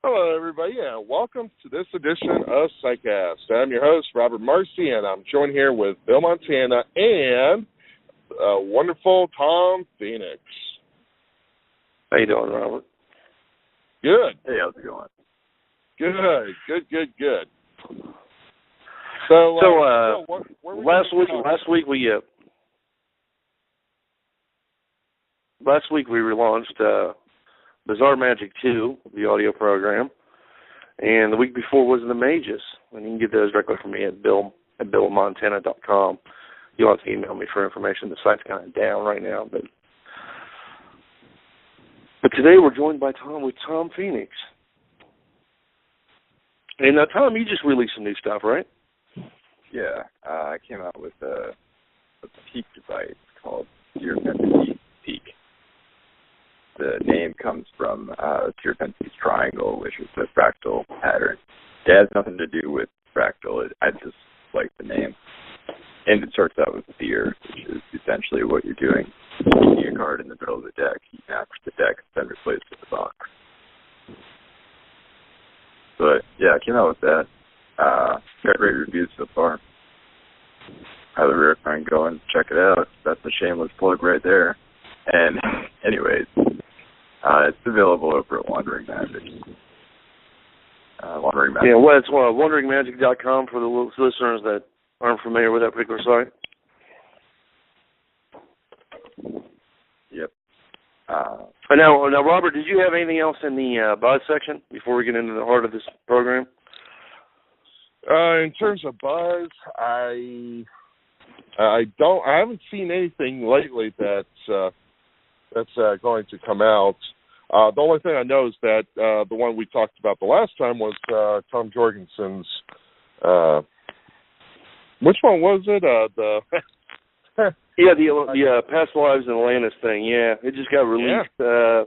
Hello, everybody, and welcome to this edition of Psicast. I'm your host, Robert Marsi, and I'm joined here with Bill Montana and wonderful Tom Phoenix. How you doing, Robert? Good. Hey, how's it going? Good. So, last week we relaunched Bizarre Magic 2, the audio program, and the week before was The Mages, and you can get those directly from me at billmontana.com. You'll have to email me for information. The site's kind of down right now, but today we're joined by Tom Phoenix. And Tom, you just released some new stuff, right? Yeah, I came out with a peak device called Zero Density Peak. The name comes from Zero Density Triangle, which is a fractal pattern. It has nothing to do with fractal. I just like the name. And it starts out with fear, which is essentially what you're doing. Keeping a card in the middle of the deck, you match the deck, then replace it with the box. But, yeah, I came out with that. Got great reviews so far. Highly recommend go and check it out. That's a shameless plug right there. And, anyways, it's available over at Wandering Magic. Wandering Magic. Yeah, well, it's wanderingmagic.com for the listeners that aren't familiar with that particular site. Yep. Now, Robert, did you have anything else in the buzz section before we get into the heart of this program? In terms of buzz, I haven't seen anything lately that's going to come out. The only thing I know is that the one we talked about the last time was Tom Jorgensen's. Which one was it? The Past Lives in Atlantis thing. Yeah, it just got released a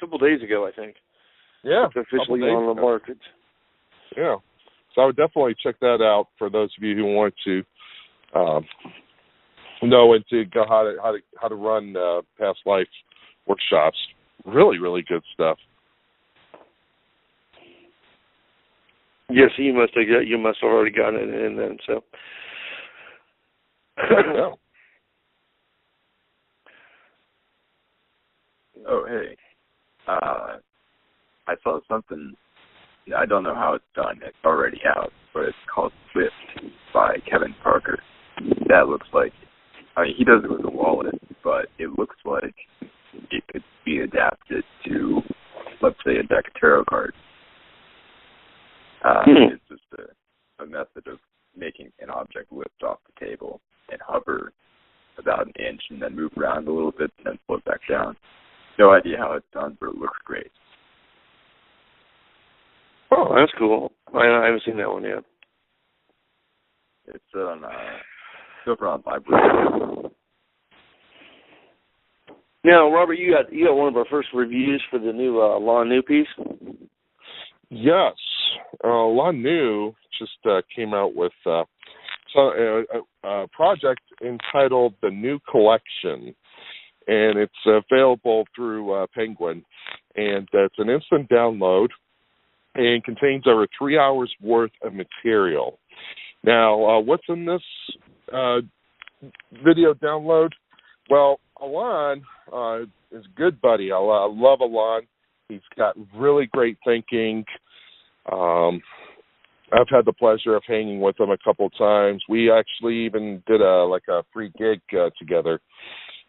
couple days ago, I think. Yeah, it's officially on the market. Yeah, so I would definitely check that out for those of you who want to know and to go how to run past life workshops. Really, really good stuff. Yes, you must have already gotten it in then. So. Yeah. Oh, hey. I saw something. I don't know how it's done. It's already out, but it's called Swift by Kevin Parker. That looks like, he does it with a wallet, but it looks like it could be adapted to, let's say, a deck of tarot cards. It's just a method of making an object lift off the table and hover about an inch and then move around a little bit and then float back down. No idea how it's done, but it looks great. Oh, that's cool. I haven't seen that one yet. It's on over on Library. Now, Robert, you got one of our first reviews for the new Law New piece. Yes, Law New just came out with a project entitled The New Collection, and it's available through Penguin, and it's an instant download and contains over 3 hours worth of material. Now, what's in this video download? Well, Alon is a good buddy. I love Alon. He's got really great thinking. I've had the pleasure of hanging with him a couple of times. We actually even did a free gig together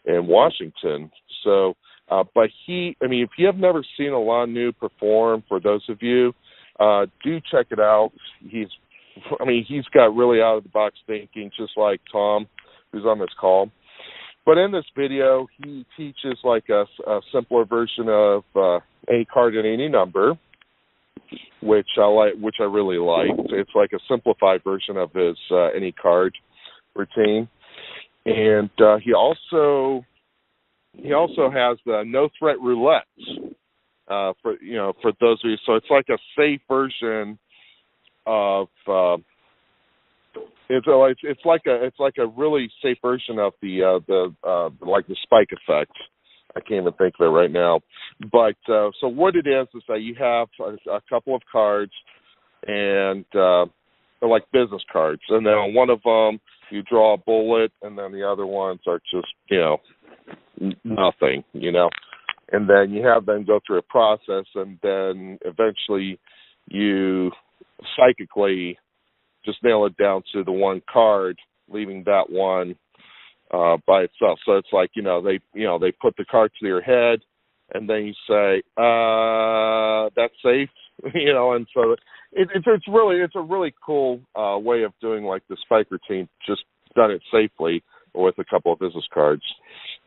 in Washington. So, but if you have never seen Alon New perform, for those of you, do check it out. He's got really out of the box thinking, just like Tom, who's on this call. But in this video, he teaches like a simpler version of any card and any number, which I really liked. It's like a simplified version of his any card routine, and he also has the no threat roulette for those of you. So it's like a safe version of it's like a really safe version of the spike effect. I can't even think of it right now. But so what it is that you have a couple of cards, and they're like business cards, and then on one of them you draw a bullet, and then the other ones are just nothing, and then you have them go through a process, and then eventually you psychically just nail it down to the one card, leaving that one by itself. So it's like they put the card to your head, and then you say that's safe, and so it's a really cool way of doing like the spike routine, just done it safely with a couple of business cards.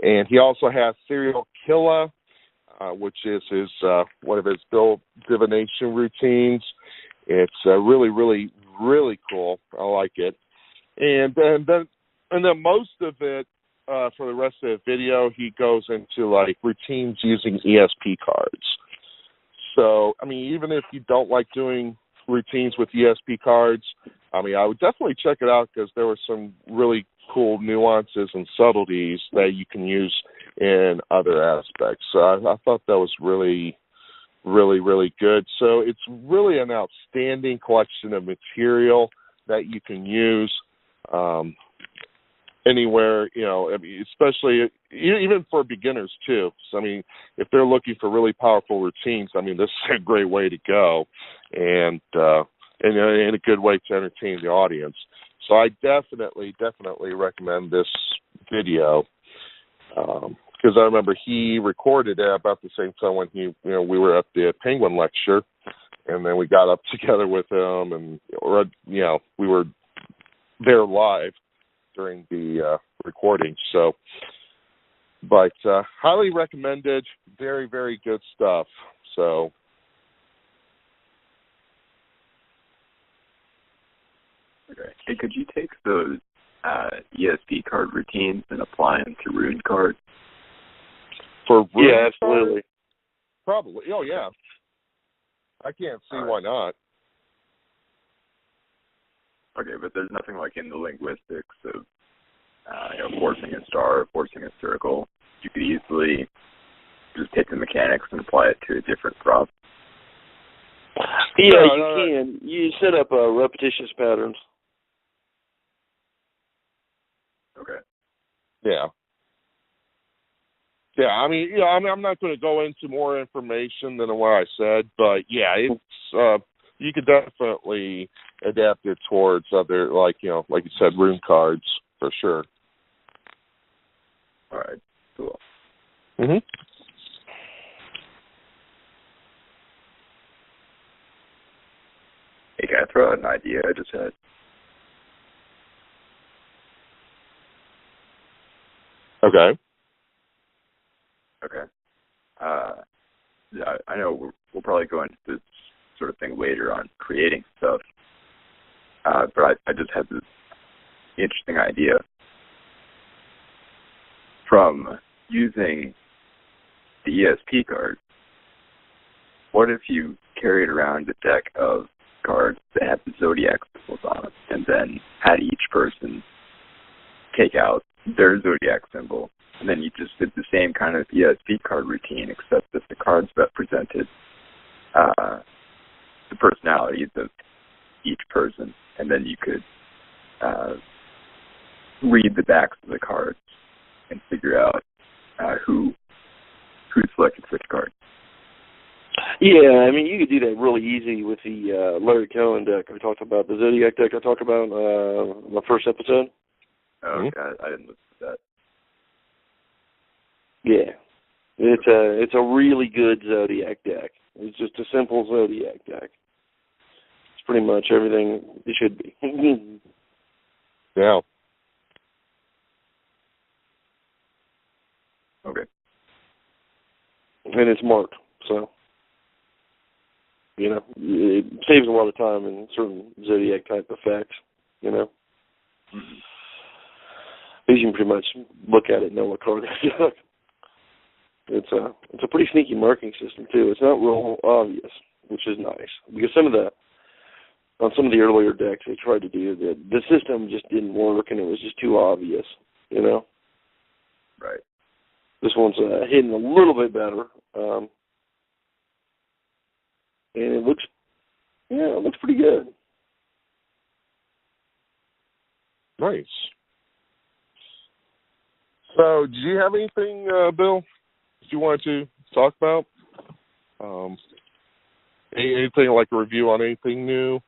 And he also has Serial Killer, which is his one of his divination routines. It's really, really, really cool. I like it. And then most of it for the rest of the video, he goes into like routines using ESP cards. So I mean, even if you don't like doing routines with ESP cards, I mean, I would definitely check it out, because there were some really cool nuances and subtleties that you can use in other aspects. So I thought that was really, really, really good. So it's really an outstanding collection of material that you can use anywhere, I mean, especially even for beginners too. So I mean, if they're looking for really powerful routines, I mean, this is a great way to go, and a good way to entertain the audience. So I definitely recommend this video, because I remember he recorded it about the same time when we were at the Penguin lecture, and then we got up together with him, and we were there live during the recording. So, but highly recommended. Very, very good stuff. So. Okay. Hey, could you take those ESP card routines and apply them to rune cards? For rune yeah, absolutely. Cards? Probably. Oh, yeah. I can't see why not. Okay, but there's nothing like in the linguistics of forcing a star, forcing a circle. You could easily just take the mechanics and apply it to a different prop. Yeah, you can. You set up repetitious patterns. Okay. Yeah. Yeah, I mean, I'm not going to go into more information than what I said, but yeah, it's you could definitely adapt it towards other, like you said, rune cards for sure. All right. Cool. Mhm. Hey, can I throw out an idea I just had? Okay. Okay. I know we'll probably go into this sort of thing later on creating stuff, but I just had this interesting idea from using the ESP card. What if you carried around a deck of cards that had the zodiac symbols on them, and then had each person take out their zodiac symbol, and then you just did the same kind of ESP card routine, except that the cards represented the personalities of each person, and then you could read the backs of the cards and figure out who selected which card. Yeah, I mean, you could do that really easy with the Larry Cohen deck I talked about, the Zodiac deck I talked about in my first episode. Oh, okay. I didn't listen to that. Yeah. It's a really good Zodiac deck. It's just a simple Zodiac deck. It's pretty much everything it should be. Yeah. Okay. And it's marked, so it saves a lot of time in certain Zodiac type effects, Mm-hmm. You can pretty much look at it and know what card they took. It's a pretty sneaky marking system too. It's not real obvious, which is nice, because on some of the earlier decks they tried to do that. The system just didn't work, and it was just too obvious, Right. This one's hidden a little bit better, And it looks pretty good. Nice. So, do you have anything, Bill, that you wanted to talk about? Anything like a review on anything new?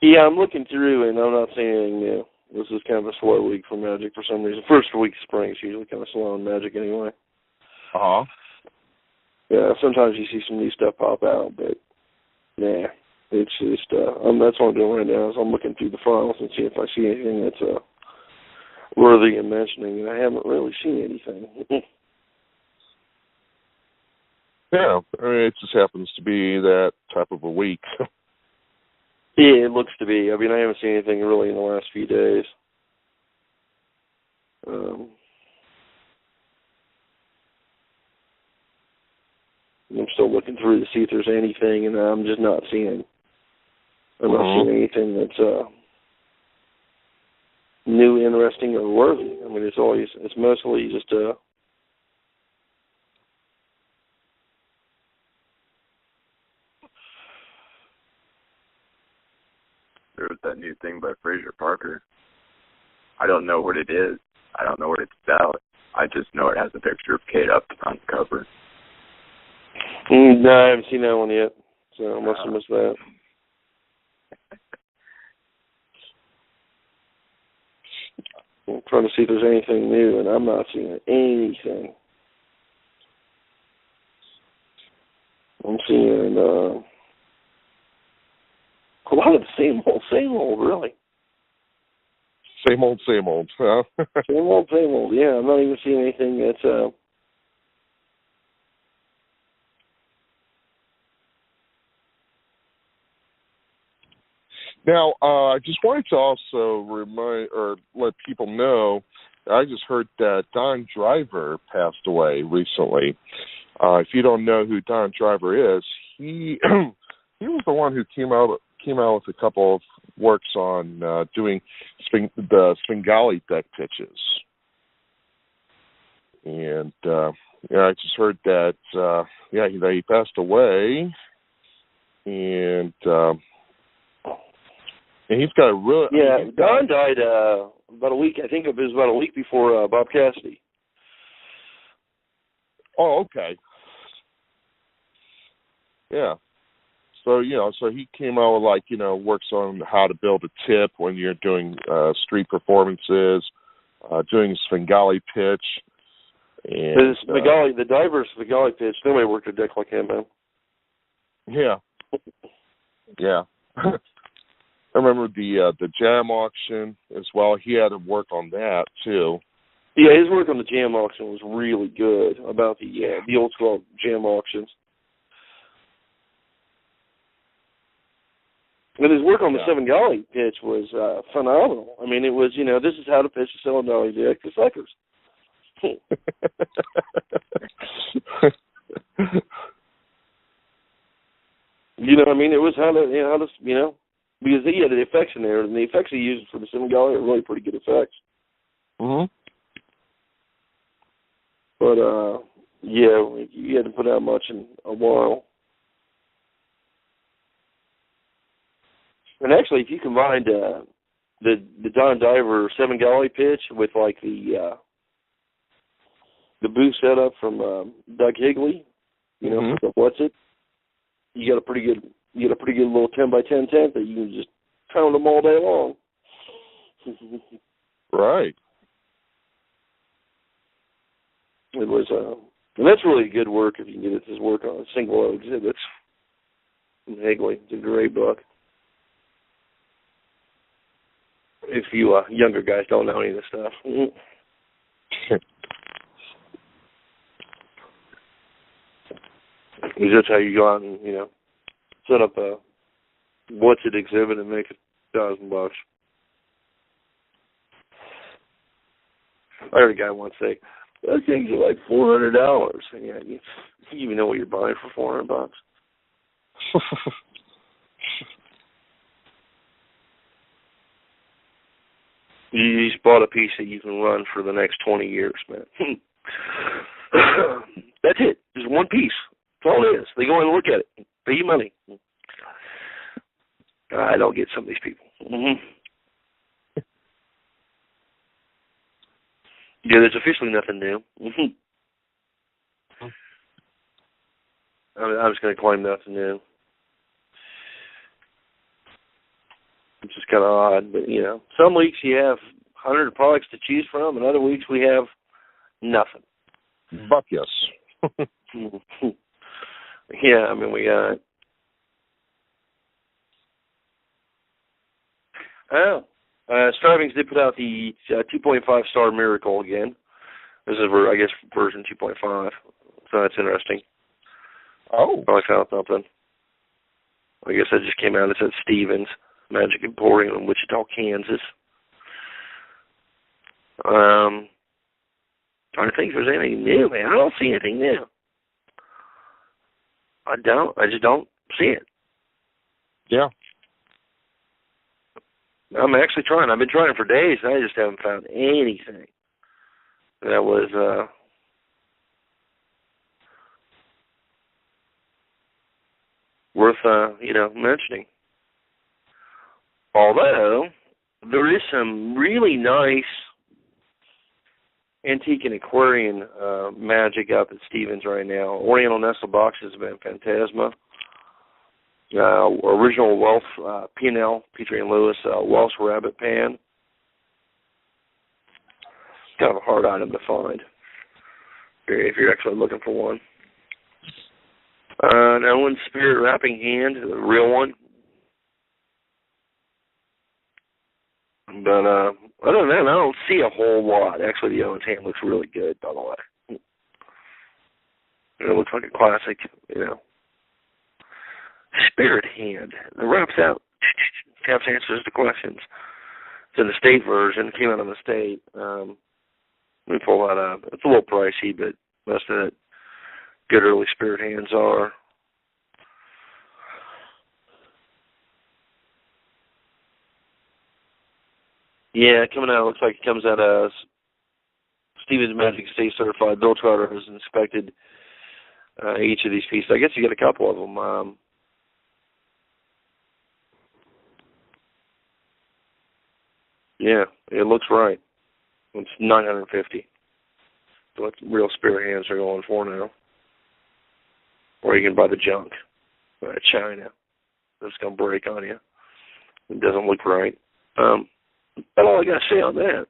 Yeah, I'm looking through, and I'm not seeing anything new. This is kind of a slow week for Magic for some reason. First week of spring is usually kind of slow in Magic anyway. Uh-huh. Yeah, sometimes you see some new stuff pop out, but nah, it's just that's what I'm doing right now. Is I'm looking through the files and see if I see anything that's worthy of mentioning, and I haven't really seen anything. Yeah, I mean, it just happens to be that type of a week. Yeah, it looks to be. I mean, I haven't seen anything really in the last few days. I'm still looking through to see if there's anything, and I'm just not seeing. I'm not seeing anything that's new, interesting, or worthy. I mean, it's mostly just There's that new thing by Fraser Parker. I don't know what it is. I don't know what it's about. I just know it has a picture of Kate Upton on the cover. No, I haven't seen that one yet, so I must have missed that. I'm trying to see if there's anything new, and I'm not seeing anything. I'm seeing a lot of the same old, really. Same old, huh? Same old, yeah. I'm not even seeing anything that's... Now, I just wanted to also let people know, I just heard that Don Driver passed away recently. If you don't know who Don Driver is, he he was the one who came out with a couple of works on doing the Svengali deck pitches. And I just heard that he passed away, and he's got a real... Yeah, Don died about a week. I think it was about a week before Bob Cassidy. Oh, okay. Yeah. So, so he came out with, works on how to build a tip when you're doing street performances, doing a Svengali pitch. And, the diver's Svengali pitch, nobody worked a deck like him, man. Yeah. Yeah. I remember the jam auction as well. He had to work on that too. Yeah, his work on the jam auction was really good, about the old school jam auctions. And his work on the Svengali pitch was phenomenal. I mean, it was, this is how to pitch a Svengali deck to suckers. You know what I mean? It was how to, because he had the effects in there, and the effects he used for the Svengali are really pretty good effects. Mm-hmm. But, he hadn't put out much in a while. And actually, if you combined the Don Diver Svengali pitch with like the booth setup from Doug Higley, for the What's It, you got a pretty good little 10 by 10 tent that you can just pound them all day long. Right. It was, and that's really good work if you can get his work on single exhibits. From Higley, it's a great book. If you younger guys don't know any of this stuff. That's how you go out and, set up a What's It exhibit and make $1,000. I heard a guy once say, those things are like $400. And you even know what you're buying for $400. You just bought a piece that you can run for the next 20 years, man. That's it. Just one piece. That's all it is. They go in and look at it. Pay you money. I don't get some of these people. Mm-hmm. Yeah, there's officially nothing new. Mm-hmm. I'm just going to claim nothing new. It's just kind of odd, but, you know, some weeks you have 100 products to choose from, and other weeks we have nothing. Buck, yes. Yeah, I mean, we got... Strivings did put out the 2.5-star Miracle again. This is, I guess, version 2.5, so that's interesting. Oh. I found something. I guess that just came out. It said Stevens Magic Emporium in Wichita, Kansas. Trying to think if there's anything new, man. I don't see anything new. I just don't see it. Yeah. I'm actually trying. I've been trying for days, and I just haven't found anything that was worth, mentioning. Although, there is some really nice antique and Aquarian magic up at Stevens right now. Oriental Nestle boxes have been Phantasma. Original Welsh P&L, Petrie and Lewis Welsh Rabbit Pan. It's kind of a hard item to find if you're actually looking for one. An Owen Spirit Wrapping Hand, the real one. But other than that, I don't see a whole lot. Actually, the Owen's hand looks really good, by the way. It looks like a classic, Spirit Hand. It wraps out, taps answers to questions. It's in the state version. It came out in the state. Let me pull that up. It's a little pricey, but most of it good early Spirit Hands are. Yeah, coming out, it looks like it comes out as Stevens Magic State Certified. Bill Trotter has inspected each of these pieces. I guess you get a couple of them. Yeah, it looks right. It's $950. So what real Spirit Hands are going for now. Or you can buy the junk. China. That's going to break on you. It doesn't look right. That's all I got to say on that.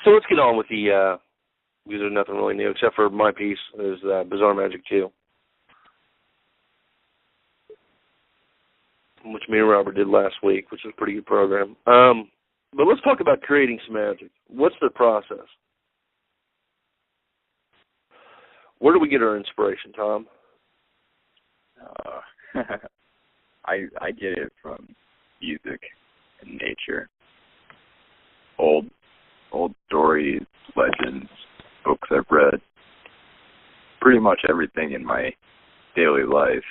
So let's get on with the, because there's nothing really new, except for my piece, is Bizarre Magic 2. Which me and Robert did last week, which was a pretty good program. But let's talk about creating some magic. What's the process? Where do we get our inspiration, Tom? I get it from music and nature. Old stories, legends, books I've read. Pretty much everything in my daily life.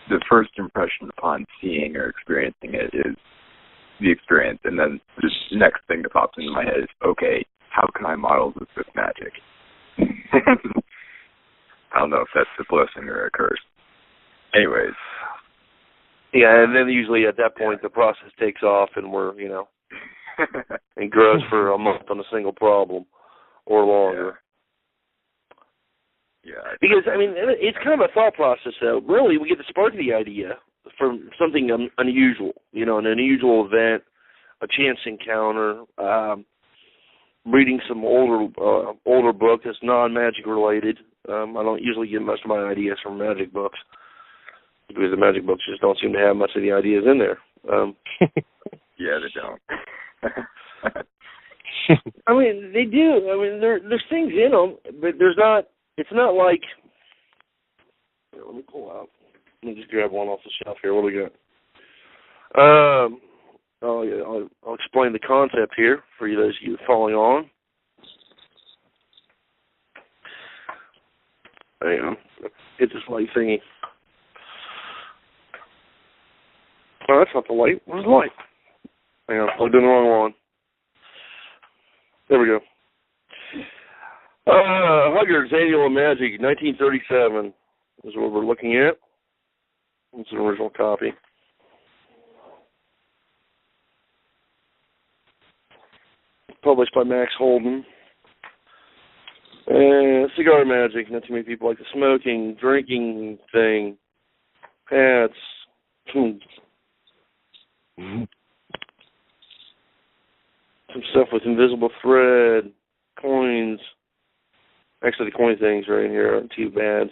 The first impression upon seeing or experiencing it is the experience, and then the next thing that pops into my head is, okay, how can I model this with magic? I don't know if that's a blessing or a curse. Anyways. Yeah, and then usually at that point the process takes off and we're, and grows for a month on a single problem or longer. Yeah. Because, it's kind of a thought process, though. Really, we get the spark of the idea from something unusual, an unusual event, a chance encounter, reading some older book that's non-magic related. I don't usually get most of my ideas from magic books because the magic books just don't seem to have much of the ideas in there. Yeah, they don't. They do. There's things in them, but there's not. It's not like. Here, let me pull out. Let me just grab one off the shelf here. What do we got? I'll explain the concept here for you, those of you following on. Hang on. Hit this light thingy. Oh, that's not the light. Where's the light? Hang on, plugged in the wrong one. There we go. Huggard's Annual Magic, 1937 is what we're looking at. It's an original copy. Published by Max Holden. Cigar Magic, not too many people like the smoking, drinking thing. Hats. Some stuff with invisible thread. Coins. Actually, the coin things right here aren't too bad.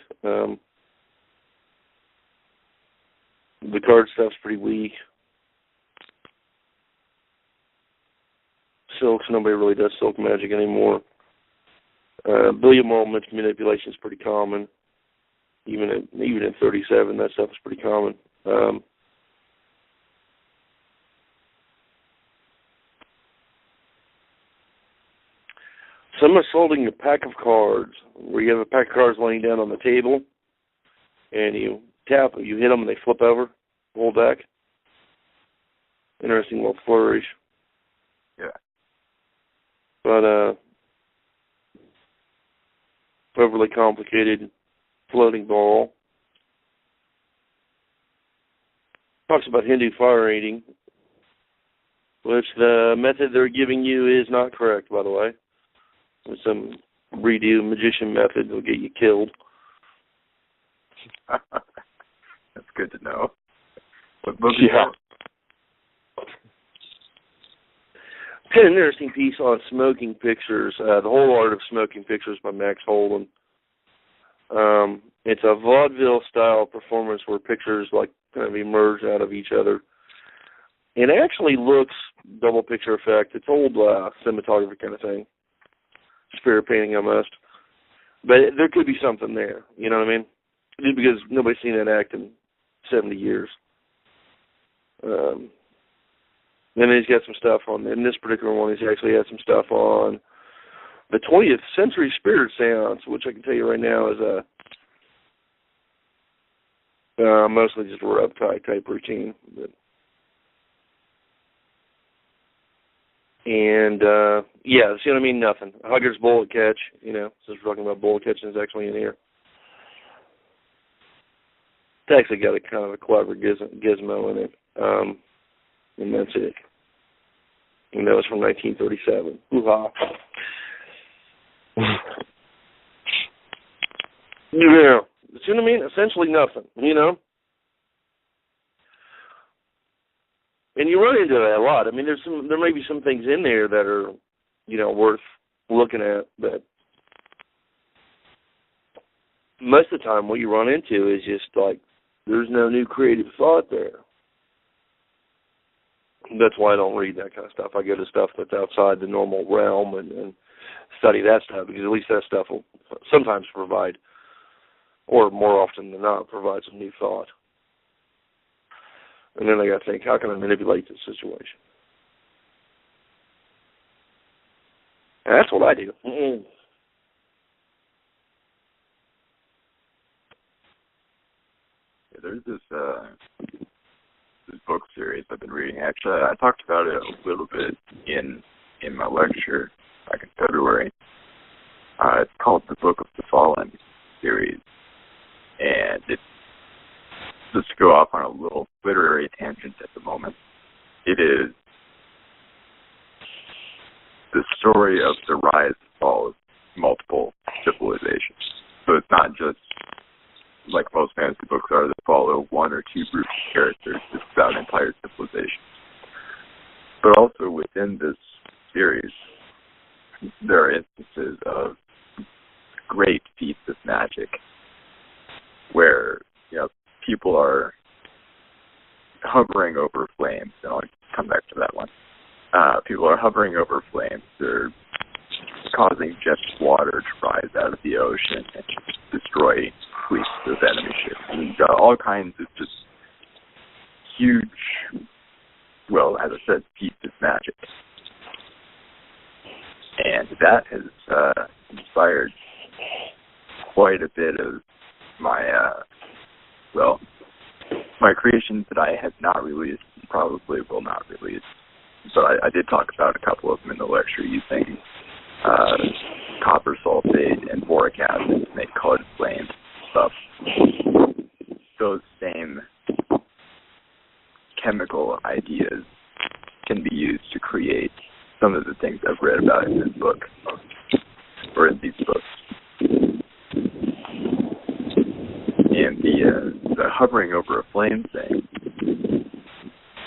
The card stuff's pretty weak. Silks, nobody really does silk magic anymore. Billiard ball manipulation is pretty common. Even in 37, that stuff is pretty common. Some are holding a pack of cards, where you have a pack of cards laying down on the table, and you tap, you hit them, and they flip over, whole deck. Interesting little flourish. Yeah. But, overly complicated floating ball. Talks about Hindu fire eating, which the method they're giving you is not correct, by the way. With some redo magician method will get you killed. That's good to know. What book is that? Got an interesting piece on smoking pictures. The Whole Art of Smoking Pictures by Max Holden. It's a vaudeville-style performance where pictures like kind of emerge out of each other. It actually looks double picture effect. It's old cinematography kind of thing. Spirit painting almost. But there could be something there, you know what I mean? Just because nobody's seen that act in 70 years. And then he's got some stuff on, in this particular one, he's actually had some stuff on the 20th Century Spirit Seance, which I can tell you right now is mostly just a rub-tie type routine. Yeah, see what I mean? Nothing. Hugger's bullet catch, since we're talking about bullet catching, is actually in here. It's actually got a kind of a clever gizmo in it. And that's it. And that was from 1937. Hoo-ha. Yeah. See what I mean? Essentially nothing, And you run into that a lot. I mean, there may be some things in there that are, worth looking at, but most of the time what you run into is just like, there's no new creative thought there. That's why I don't read that kind of stuff. I go to stuff that's outside the normal realm and study that stuff, because at least that stuff will sometimes provide, or more often than not, provide some new thought. And then I got to think, how can I manipulate this situation? And that's what I do. Mm-mm. Yeah, there's this book series I've been reading. Actually, I talked about it a little bit in my lecture back in February. It's called the Book of the Fallen series, and it's just to go off on a little literary tangent at the moment. It is the story of the rise and fall of multiple civilizations. So it's not just like most fantasy books are that follow one or two groups of characters. It's about entire civilizations. But also within this series, there are instances of great feats of magic where, people are hovering over flames, and I'll come back to that one. People are hovering over flames. They're causing jets of water to rise out of the ocean and destroy fleets of enemy ships. And you've got all kinds of just huge, well, as I said, feats of magic. And that has inspired quite a bit of my my creations that I have not released and probably will not release So I did talk about a couple of them in the lecture using copper sulfate and boric acid to make colored flames and stuff. Those same chemical ideas can be used to create some of the things I've read about in this book, or in these books. And the hovering over a flame thing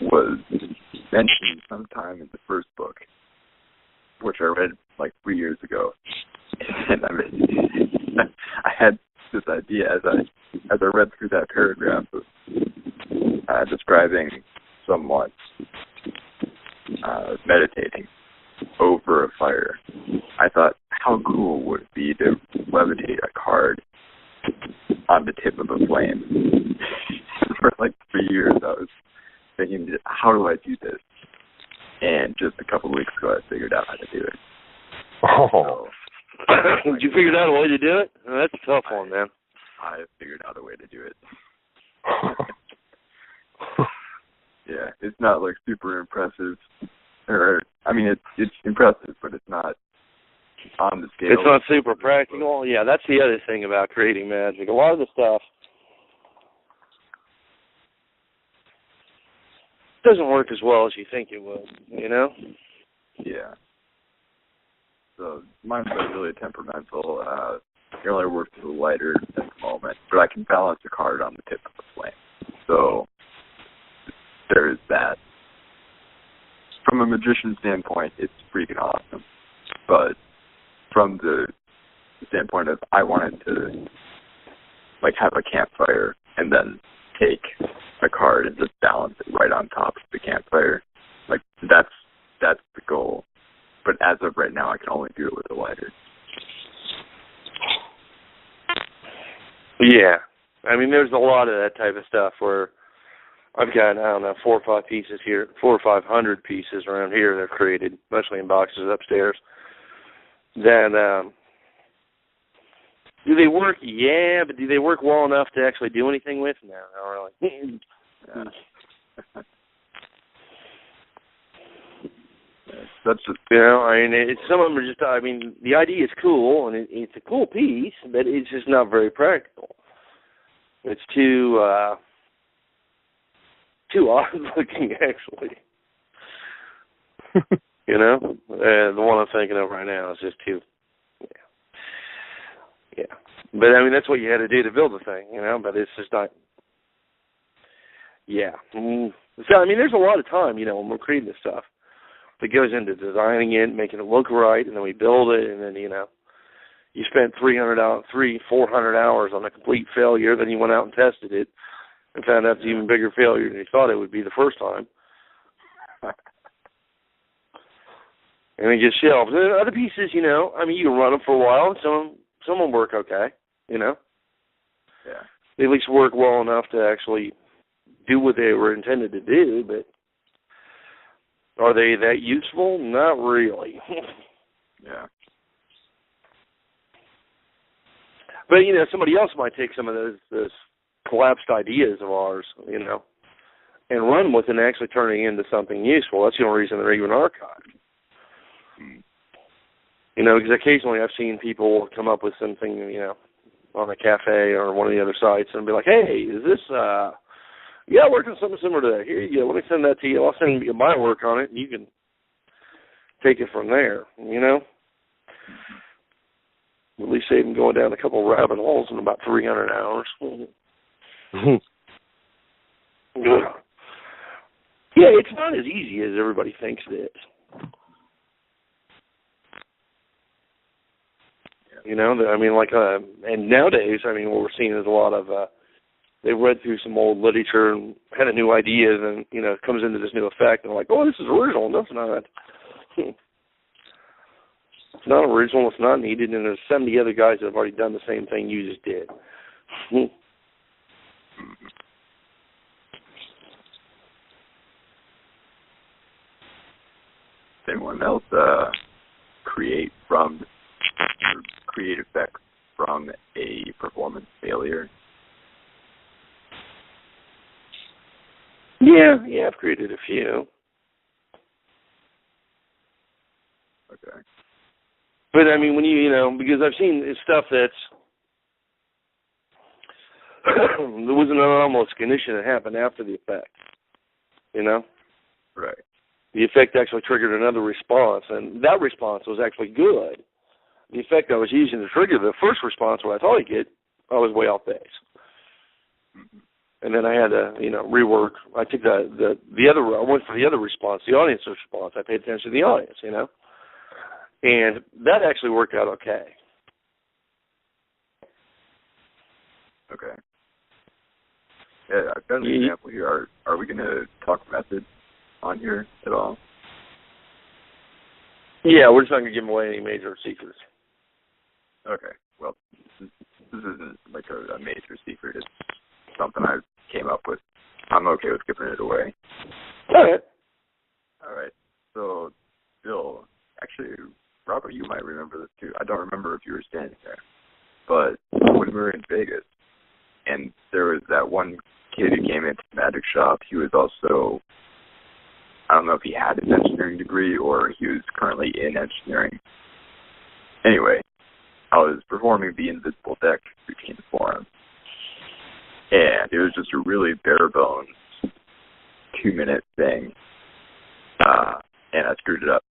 was mentioned sometime in the first book, which I read like 3 years ago. And I had this idea as I read through that paragraph of describing someone meditating over a fire. I thought, how cool would it be to levitate a card on the tip of a flame? For like 3 years, I was thinking, how do I do this? And just a couple of weeks ago, I figured out how to do it. Oh. So, did you figure out a way to do it? That's a tough one, man. I figured out a way to do it. Yeah, it's not like super impressive. Or, I mean, it's impressive, but it's not on the scale. It's not super practical. Yeah, that's the other thing about creating magic. A lot of the stuff doesn't work as well as you think it would, you know? Yeah. So mine's like really temperamental. It only works with a lighter at the moment, but I can balance a card on the tip of the flame. So there is that. From a magician standpoint, it's freaking awesome. But from the standpoint of I wanted to like have a campfire and then take a card and just balance it right on top of the campfire, like that's the goal. But as of right now, I can only do it with a lighter. Yeah. I mean, there's a lot of that type of stuff where I've got, I don't know, 4 or 5 pieces here, 400 or 500 pieces around here they're created, mostly in boxes upstairs. That, do they work? Yeah, but do they work well enough to actually do anything with? No, not really. Yeah. That's just, you know, I mean, some of them are just, I mean, the idea is cool, and it's a cool piece, but it's just not very practical. It's too odd looking, actually. You know? The one I'm thinking of right now is just too, yeah. But, I mean, that's what you had to do to build the thing, you know, but it's just not, yeah. So, I mean, there's a lot of time, you know, when we're creating this stuff that goes into designing it, making it look right, and then we build it, and then, you know, you spent 400 hours on a complete failure, then you went out and tested it and found out it's an even bigger failure than you thought it would be the first time. And it gets shelved. And other pieces, you know, I mean, you can run them for a while, and some will work okay, you know. Yeah. They at least work well enough to actually do what they were intended to do, but are they that useful? Not really. Yeah. But, you know, somebody else might take some of those collapsed ideas of ours, you know, and run with it and actually turning into something useful. That's the only reason they're even archived. You know, because occasionally I've seen people come up with something, you know, on a cafe or one of the other sites and be like, hey, is this, yeah, I worked on something similar to that. Here you go. Let me send that to you. I'll send you my work on it, and you can take it from there, you know? At least save them going down a couple of rabbit holes in about 300 hours. Yeah, it's not as easy as everybody thinks it is. You know, I mean, like, and nowadays, I mean, what we're seeing is a lot of, they read through some old literature and had a new idea, and then, you know, it comes into this new effect, and they're like, oh, this is original. No, it's not. It's not original. It's not needed, and there's 70 other guys that have already done the same thing you just did. Anyone else create effects from a performance failure? Yeah, I've created a few. But I mean, when you know, because I've seen stuff that's there was an anomalous condition that happened after the effect. You know, Right. the effect actually triggered another response, and that response was actually good. The effect I was using to trigger the first response, what I thought I'd get, I was way off base. Mm-hmm. And then I had to, rework. I took the other. I went for the other response, the audience response. I paid attention to the audience, and that actually worked out okay. Okay. Yeah, I've got an example here. Are we going to talk method on here at all? Yeah, we're just not going to give away any major secrets. Okay. Well, this isn't like a major secret. It's something I came up with. I'm okay with giving it away. All right. So, Bill, actually, Robert, you might remember this too. I don't remember if you were standing there. But when we were in Vegas, and there was that one kid who came into the magic shop, he was also, I don't know if he had an engineering degree or he was currently in engineering. Anyway, I was performing the invisible deck routine for him. And it was just a really bare bones 2-minute thing. And I screwed it up.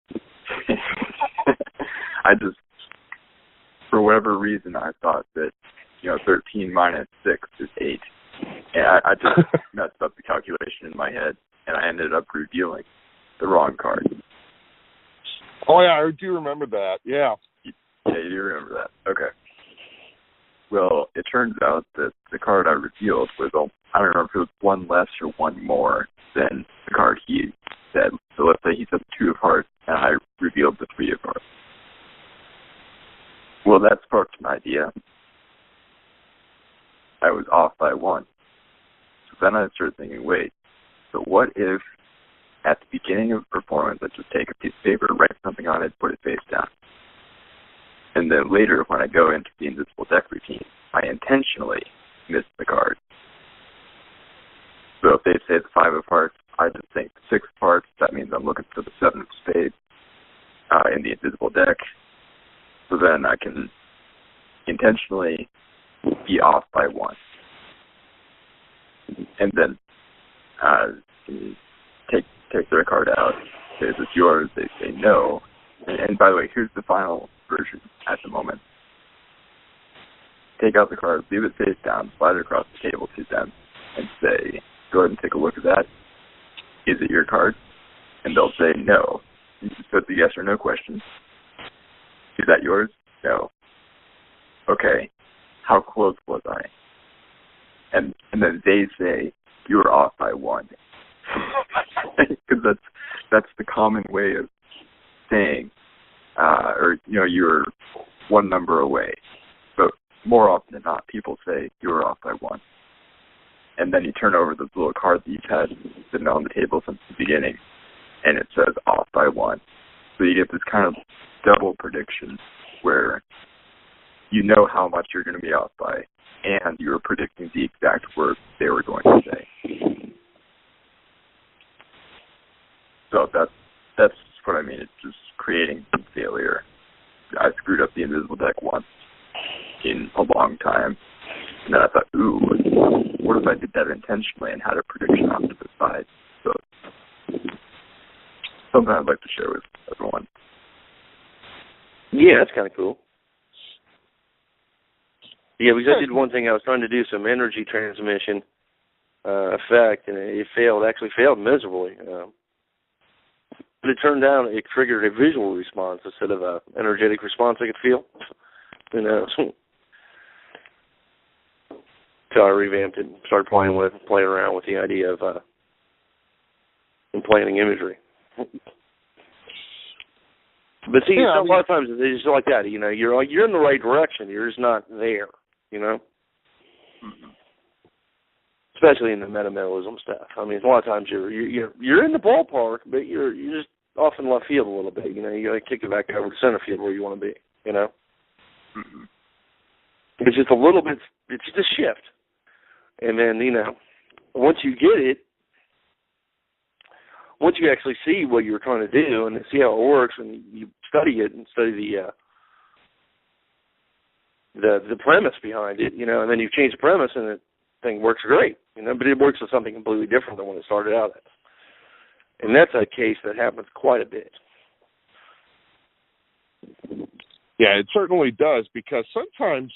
I just, for whatever reason, I thought that, 13 minus 6 is 8. And I just messed up the calculation in my head, and I ended up revealing the wrong card. Oh, yeah, I do remember that, yeah. Yeah, you do remember that. Okay. Well, it turns out that the card I revealed was, I don't remember if it was one less or one more than the card he said. So let's say he said 2 of hearts, and I revealed the 3 of hearts. Well, that sparked an idea. I was off by 1. So then I started thinking, wait, so what if at the beginning of the performance I just take a piece of paper, write something on it, put it face down? And then later, when I go into the invisible deck routine, I intentionally miss the card. So if they say the 5 of hearts, I just think the 6 of hearts. That means I'm looking for the 7 of spades in the invisible deck. So then I can intentionally be off by 1. And then take their card out. Say, is this yours? They say no. And by the way, here's the final version at the moment. Take out the card, leave it face down, slide it across the table to them, and say, go ahead and take a look at that. Is it your card? And they'll say no. So it's a yes or no question. Is that yours? No. Okay. How close was I? And then they say, you were off by 1. Because that's the common way of saying, you're 1 number away. But more often than not, people say you were off by 1. And then you turn over the little card that you've had sitting on the table since the beginning, and it says off by 1. So you get this kind of double prediction where you know how much you're going to be off by, and you're predicting the exact words they were going to say. So that's what I mean. It's just creating failure. I screwed up the invisible deck once in a long time, and then I thought, ooh, what if I did that intentionally and had a prediction off to the side? So something I'd like to share with everyone. Yeah, that's kind of cool. Yeah, because I did one thing. I was trying to do some energy transmission effect, and it failed. Actually failed miserably. But it turned out it triggered a visual response instead of an energetic response I could feel. So I revamped it and started playing around with the idea of implanting imagery. But see, a lot of times it's just like that. You're in the right direction. You're just not there. Mm-hmm. Especially in the metamentalism stuff. I mean, a lot of times you're in the ballpark, but you're just off in left field a little bit. You got to kick it back over to center field where you want to be. Mm-hmm. It's just a little bit. It's just a shift, and then once you get it, once you actually see what you were trying to do and see how it works, and you study it and study the premise behind it, you know, and then you change the premise and the thing works great, you know, but it works with something completely different than when it started out as. And that's a case that happens quite a bit. Yeah, it certainly does, because sometimes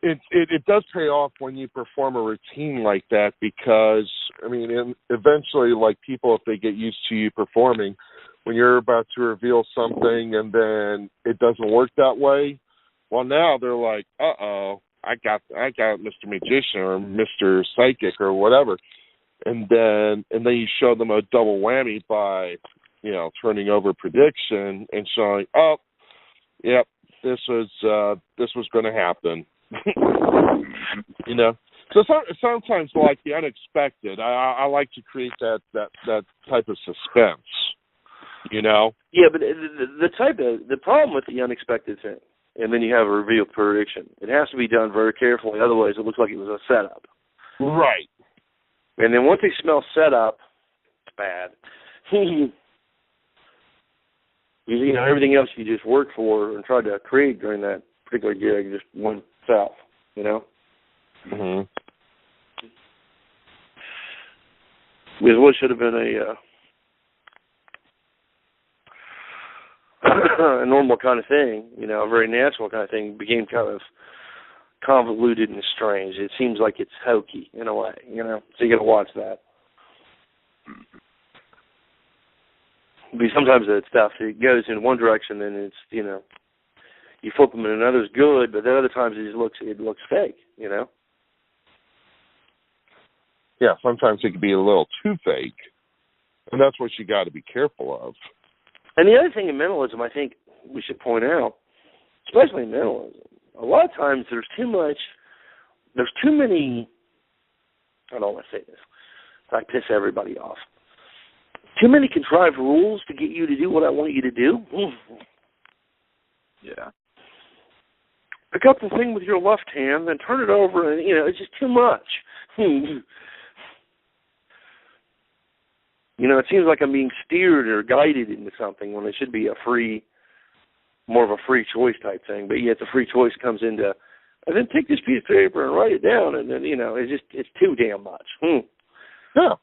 it does pay off when you perform a routine like that, because, I mean, eventually, like, people, if they get used to you performing, when you're about to reveal something and then it doesn't work that way, well, now they're like, uh-oh, I got Mr. Magician or Mr. Psychic or whatever. And then you show them a double whammy by, you know, turning over prediction and showing, oh, yep, this was going to happen. You know, so sometimes, like the unexpected, I like to create that type of suspense. You know. Yeah, but the problem with the unexpected thing, and then you have a revealed prediction. It has to be done very carefully, otherwise it looks like it was a setup. Right. And then once they smell setup, it's bad. You know, everything else you just worked for and tried to create during that particular gig just went south, you know? Mm-hmm. Because what should have been a normal kind of thing, you know, a very natural kind of thing, became kind of convoluted and strange. It seems like it's hokey in a way, you know? So you got to watch that. Because sometimes that stuff, it goes in one direction and it's, you know, you flip them and another's good, but then other times it looks fake, you know? Yeah, sometimes it can be a little too fake, and that's what you got to be careful of. And the other thing in mentalism, I think we should point out, especially in mentalism, a lot of times there's too many, I don't want to say this, I piss everybody off. Too many contrived rules to get you to do what I want you to do. Yeah. Pick up the thing with your left hand, then turn it over, and, you know, it's just too much. You know, it seems like I'm being steered or guided into something when it should be more of a free choice type thing. But yet the free choice comes into, and then take this piece of paper and write it down, and then, you know, it's too damn much. Yeah.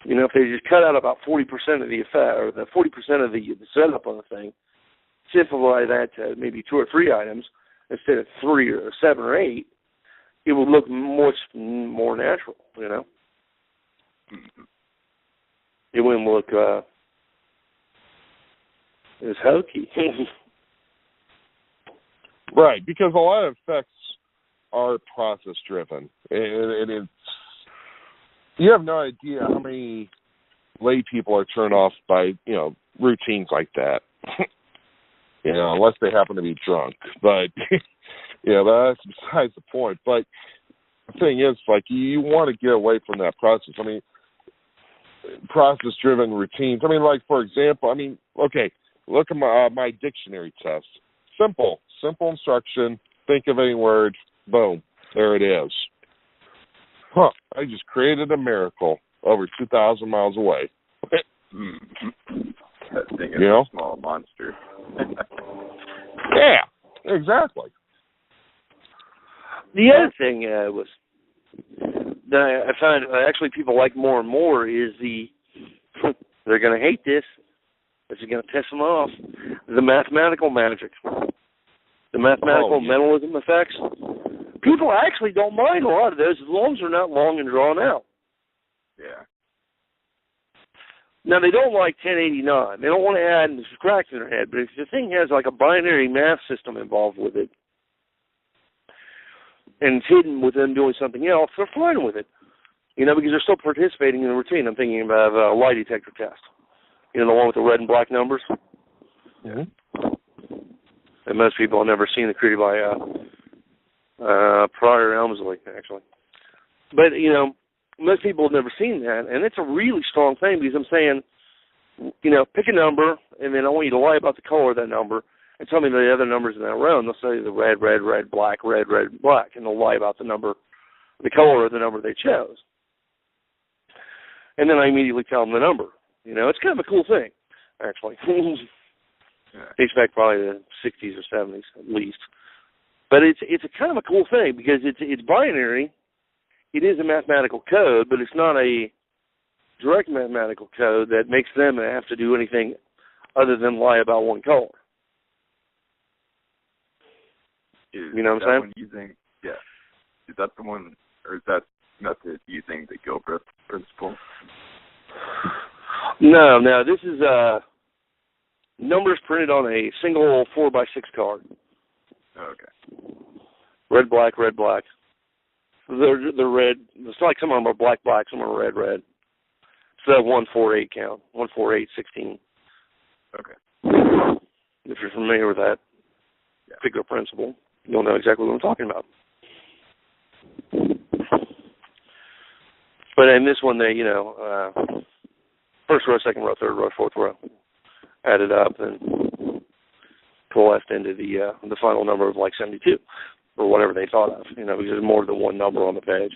You know, if they just cut out about 40% of the effect, or the 40% of the setup on the thing, simplify that to maybe 2 or 3 items instead of 3 or 7 or 8, it would look much more natural, you know? Mm-hmm. It wouldn't look as hokey. Right, because a lot of effects are process-driven, and it's, you have no idea how many lay people are turned off by, you know, routines like that. You know, unless they happen to be drunk. But, you know, that's besides the point. But the thing is, like, you want to get away from that process. I mean, process-driven routines. I mean, like, for example, I mean, okay, look at my dictionary test. Simple instruction, think of any word, boom, there it is. Huh, I just created a miracle over 2,000 miles away. That thing is a small monster. Yeah, exactly. The other thing was that I find actually people like more and more is they're going to hate this. This is going to piss them off. The mathematical magic. The mathematical mentalism effects. People actually don't mind a lot of those as long as they're not long and drawn out. Yeah. Now, they don't like 1089. They don't want to add and subtract in their head, but if the thing has like a binary math system involved with it, and it's hidden with them doing something else, they're fine with it. You know, because they're still participating in the routine. I'm thinking about a lie detector test. You know, the one with the red and black numbers? Mm-hmm. And most people have never seen it, created by Pryor Elmsley, actually. But, you know, most people have never seen that, and it's a really strong thing because I'm saying, you know, pick a number, and then I want you to lie about the color of that number and tell me the other numbers in that row, and they'll say the red, red, red, black, red, red, black, and they'll lie about the number, the color of the number they chose. And then I immediately tell them the number. You know, it's kind of a cool thing, actually. Dates back probably the 60s or 70s, at least. But it's a kind of a cool thing because it's binary. It is a mathematical code, but it's not a direct mathematical code that makes them have to do anything other than lie about one color. You know what I'm saying? Is that the one, or is that method using the Gilbreth principle? No, this is numbers printed on a single 4x6 card. Oh, okay. Red, black, red, black. They're red. It's like some of them are black, black, some are red, red. So that 1, 4, 8 count. 1, 4, 8, 16. Okay. If you're familiar with that particular principle, you'll know exactly what I'm talking about. But in this one, they, first row, second row, third row, fourth row, added up and coalesced into the final number of like 72, or whatever they thought of, because there's more than one number on the page.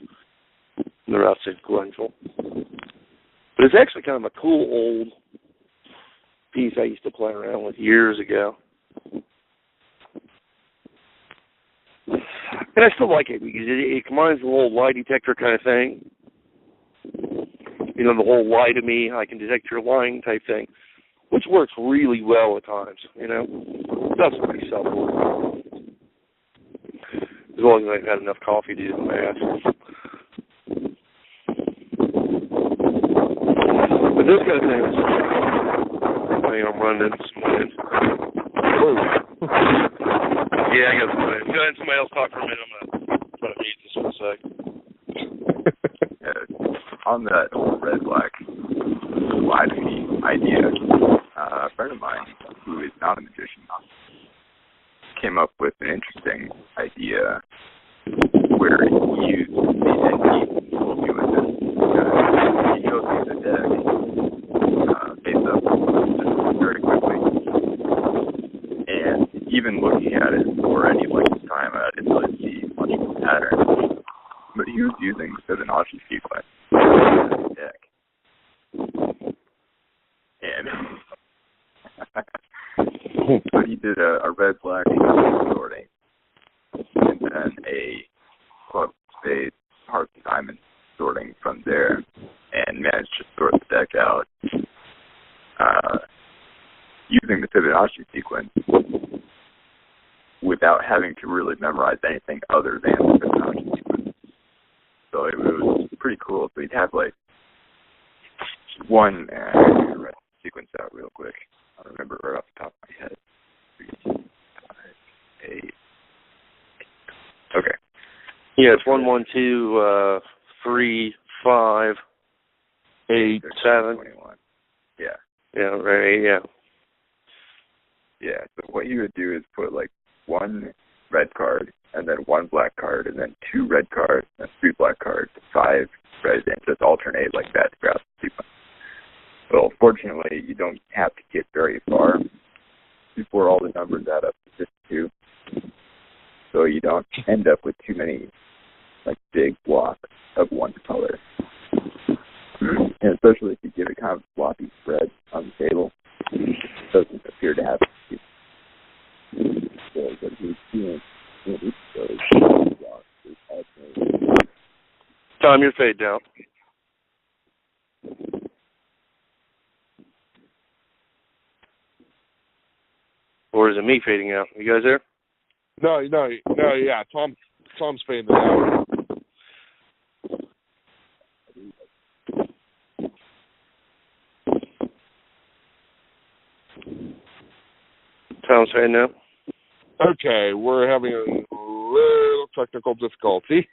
They're not sequential. But it's actually kind of a cool old piece I used to play around with years ago. And I still like it because it combines the whole lie detector kind of thing. The whole lie to me, I can detect your lying type thing, which works really well at times, That's pretty subtle. As long as I've had enough coffee to do the math. But this kind of thing is, I'm running some wind. Yeah, I got some wind. Go ahead and somebody else talk for a minute. I'm going to try to mute this for a sec. On that red-black lie to me idea, a friend of mine who is not a magician came up with an interesting idea where he used the NP to help you with this. He goes through the deck face up very quickly, and even looking at it for any length of time, I didn't really see much of a pattern. But he was using Fibonacci sequence in the deck. And so he did a red-black sorting, and then a club, spade, heart, diamond sorting from there, and managed to sort the deck out using the Fibonacci sequence without having to really memorize anything other than the Fibonacci sequence. So it was pretty cool. So he'd have like one, I'm going to write the sequence out real quick. I don't remember right off the top of my head. 3, 5, 8. Okay. Yeah, it's 1, 1, 2, 3, 5, 8, 7. 21. Yeah. Yeah, right, yeah. Yeah, so what you would do is put like one red card, and then one black card, and then 2 red cards, and 3 black cards, 5 red, and just alternate like that throughout the sequence. Well, fortunately, you don't have to get very far before all the numbers add up to 52. So you don't end up with too many like big blocks of one color. And especially if you give it kind of floppy spread on the table, it doesn't appear to have so what he's seeing in each of those blocks is alternating. Tom, you're fading out. Or is it me fading out? You guys there? No, yeah. Tom's fading out. Tom's fading out. Okay, we're having a little technical difficulty,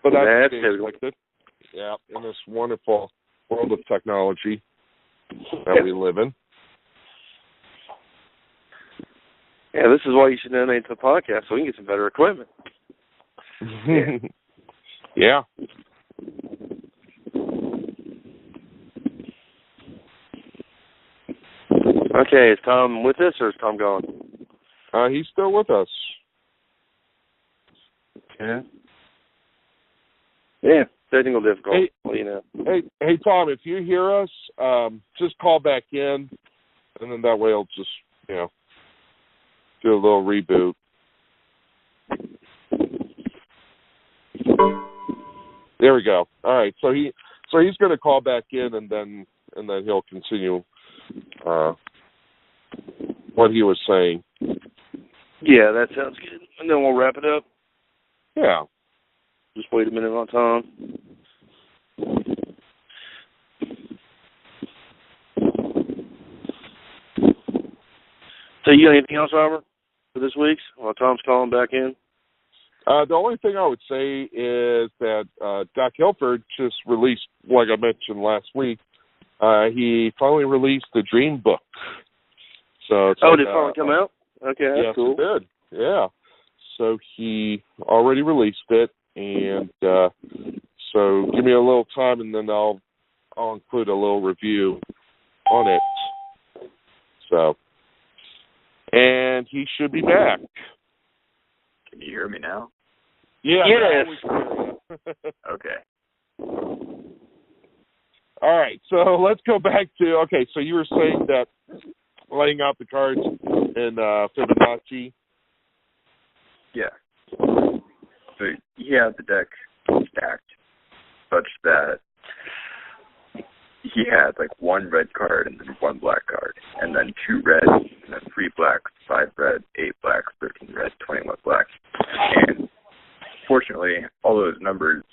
but that's expected. Yeah, in this wonderful world of technology that we live in. Yeah, this is why you should donate to the podcast so we can get some better equipment. Yeah. Okay, is Tom with us or is Tom gone? He's still with us. Okay. Yeah, technical difficulty. Hey, Tom, if you hear us, just call back in, and then that way I'll just, do a little reboot. There we go. All right. So he's going to call back in, and then he'll continue what he was saying. Yeah, that sounds good. And then we'll wrap it up. Yeah. Just wait a minute on Tom. So you got anything else, Robert, for this week's while Tom's calling back in? The only thing I would say is that Doc Hilford just released, like I mentioned last week, he finally released the Dream Book. So it's did it finally come out? Okay, that's yes, cool. It did. Yeah. So he already released it, and so give me a little time, and then I'll include a little review on it. So, and he should be back. Can you hear me now? Yeah. Yes. Okay. All right. So let's go back to, so you were saying that laying out the cards in Fibonacci. Yeah. So he had the deck stacked such that he had like one red card and then one black card, and then 2 red, and then 3 blacks, 5 red, 8 blacks, 13 red, 21 blacks. And fortunately, all those numbers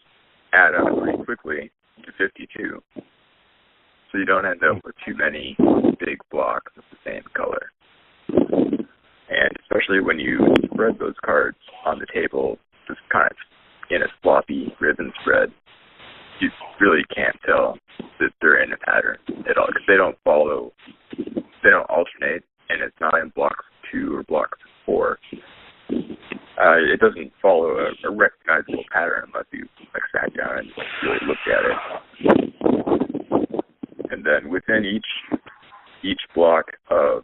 add up pretty quickly to 52. So you don't end up with too many big blocks of the same color. And especially when you spread those cards on the table, just kind of in a sloppy ribbon spread, you really can't tell that they're in a pattern at all, because they don't alternate, and it's not in blocks 2 or blocks 4. It doesn't follow a recognizable pattern unless you sat down and really looked at it. And then within each block of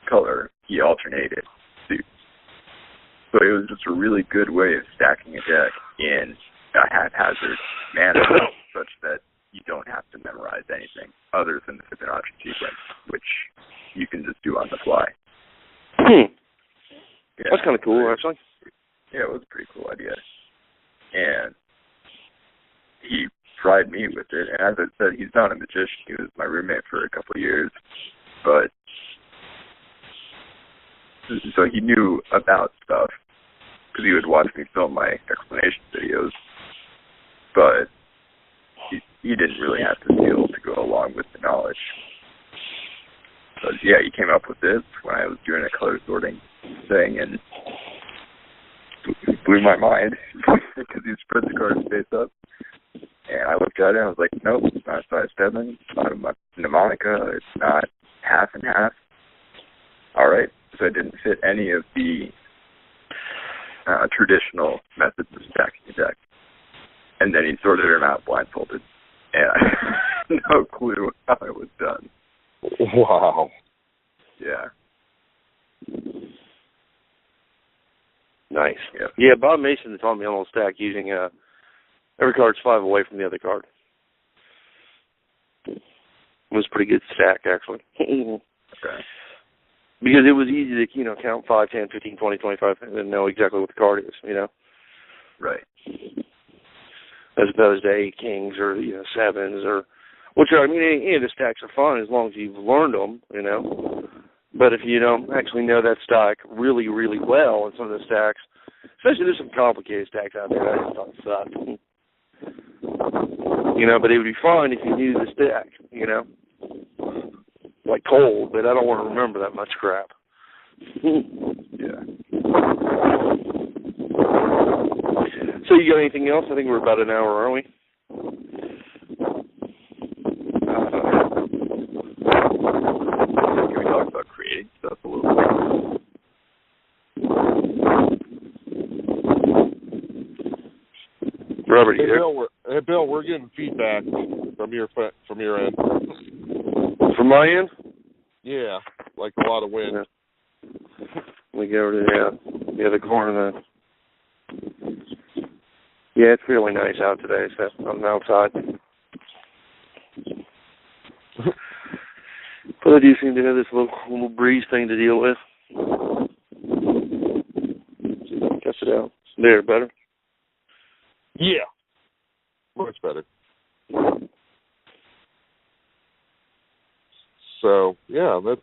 color, he alternated suits. So it was just a really good way of stacking a deck in a haphazard manner, such that you don't have to memorize anything other than the Fibonacci sequence, which you can just do on the fly. Yeah, that's kind of cool, actually. Yeah, it was a pretty cool idea. And he tried me with it, and as I said, he's not a magician. He was my roommate for a couple of years, but so he knew about stuff because he would watch me film my explanation videos, but he didn't really have the skill to go along with the knowledge. But yeah, he came up with this when I was doing a color sorting thing, and it blew my mind because he spread the cards face up. And I looked at it and I was like, nope, it's not size 7, it's not a mnemonica, it's not half and half. All right, so it didn't fit any of the traditional methods of stacking a deck. And then he sorted them out blindfolded. And I had no clue how it was done. Wow. Yeah. Nice. Yeah. Yeah, Bob Mason taught me on a stack using every card's 5 away from the other card. It was a pretty good stack, actually. Okay. Because it was easy to, count 5, 10, 15, 20, 25, and then know exactly what the card is, Right. As opposed to 8 kings or, 7s or, which are, any of the stacks are fun as long as you've learned them, But if you don't actually know that stack really, really well in some of the stacks, especially there's some complicated stacks out there that I just thought sucked. But it would be fun if you knew the stack, like cold, but I don't want to remember that much crap. Yeah. So you got anything else? I think we're about an hour, aren't we? Can we talk about creating stuff a little bit? Robert, you Hey, Bill, we're getting feedback from your end. From my end? Yeah, like a lot of wind. Yeah. Let me go over to the other corner then. Yeah, it's really nice out today, so I'm outside. But I do seem to have this little breeze thing to deal with. See if I can catch it out. There, better? Yeah. yeah, that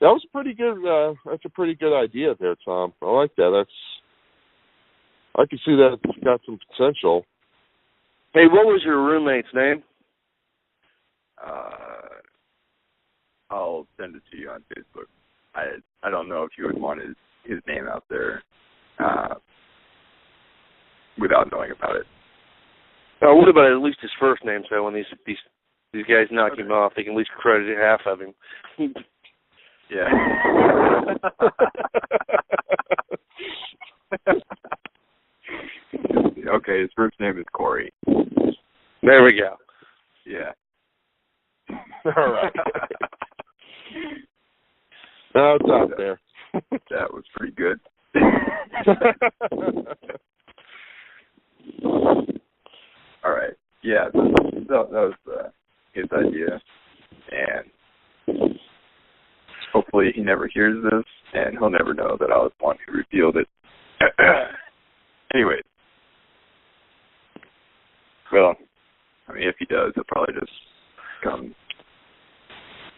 was pretty good. That's a pretty good idea there, Tom. I like that. I can see that it's got some potential. Hey, what was your roommate's name? I'll send it to you on Facebook. I don't know if you would want his name out there without knowing about it. What about at least his first name, so when these guys knock him off, they can at least credit half of him. Yeah. Okay, his first name is Corey. There we go. Yeah. All right. No, it's out there. That was pretty good. All right. Yeah, that was his idea, and hopefully he never hears this, and he'll never know that I was the one who revealed it. Anyways. Well, I mean, if he does, he'll probably just come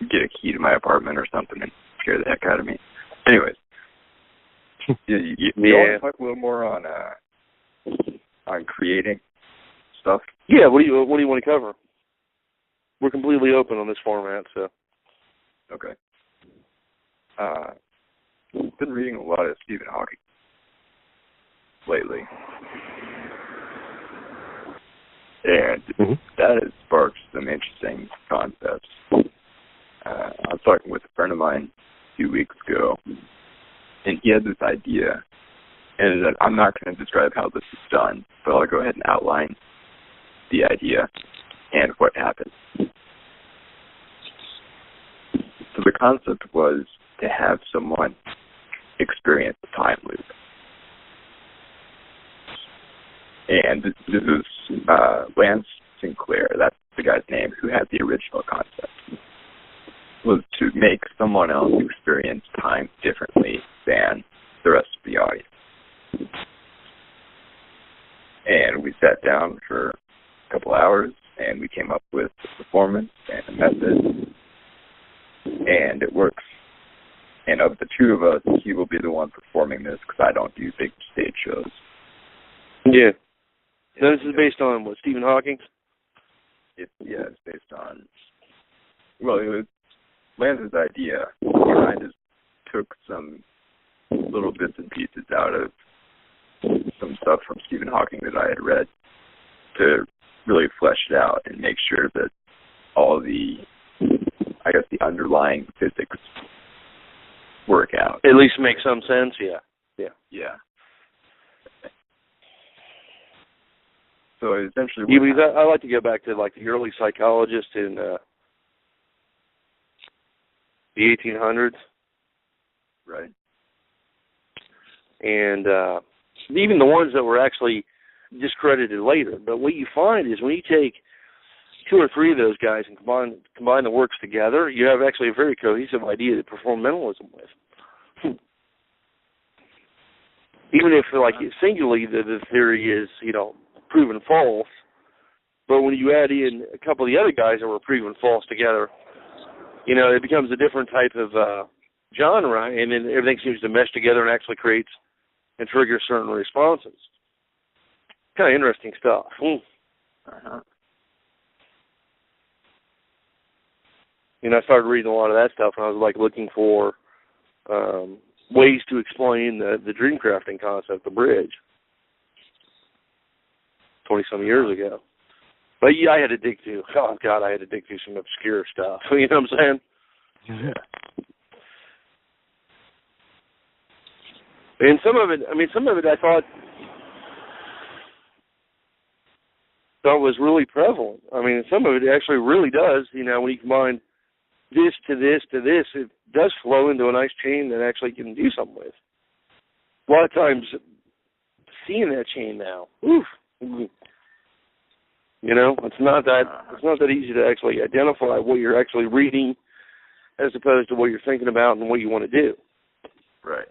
get a key to my apartment or something and scare the heck out of me. Anyways. You want to talk a little more on creating stuff? Yeah, what do you want to cover? We're completely open on this format, so. Okay. I've been reading a lot of Stephen Hawking lately. And that has sparked some interesting concepts. I was talking with a friend of mine a few weeks ago, and he had this idea, and I'm not going to describe how this is done, but I'll go ahead and outline the idea and what happened. So the concept was to have someone experience a time loop. And this is Lance Sinclair, that's the guy's name, who had the original concept, was to make someone else experience time differently than the rest of the audience. And we sat down for a couple hours, and we came up with a performance and a method, and it works. And of the two of us, he will be the one performing this, because I don't do big stage shows. Yeah. So this is based on what, Stephen Hawking? It's based on, well, it was Lance's idea. I just took some little bits and pieces out of some stuff from Stephen Hawking that I had read to really flesh it out and make sure that all the underlying physics work out. At least make some sense, yeah. So essentially, I like to go back to like the early psychologists in the 1800s, right? And even the ones that were actually discredited later. But what you find is when you take two or three of those guys and combine the works together, you have actually a very cohesive idea to perform mentalism with. Even if, like, singularly, the theory is, proven false, but when you add in a couple of the other guys that were proven false together, it becomes a different type of genre, and then everything seems to mesh together and actually creates and triggers certain responses. Kind of interesting stuff. Uh-huh. I started reading a lot of that stuff, and I was like looking for ways to explain the dream crafting concept, the bridge, 20-some years ago. But yeah, I had to dig through some obscure stuff. You know what I'm saying? Yeah. And some of it I thought was really prevalent. Some of it actually really does, when you combine this to this to this, it does flow into a nice chain that actually can do something with. A lot of times, seeing that chain now, it's not that easy to actually identify what you're actually reading, as opposed to what you're thinking about and what you want to do. Right.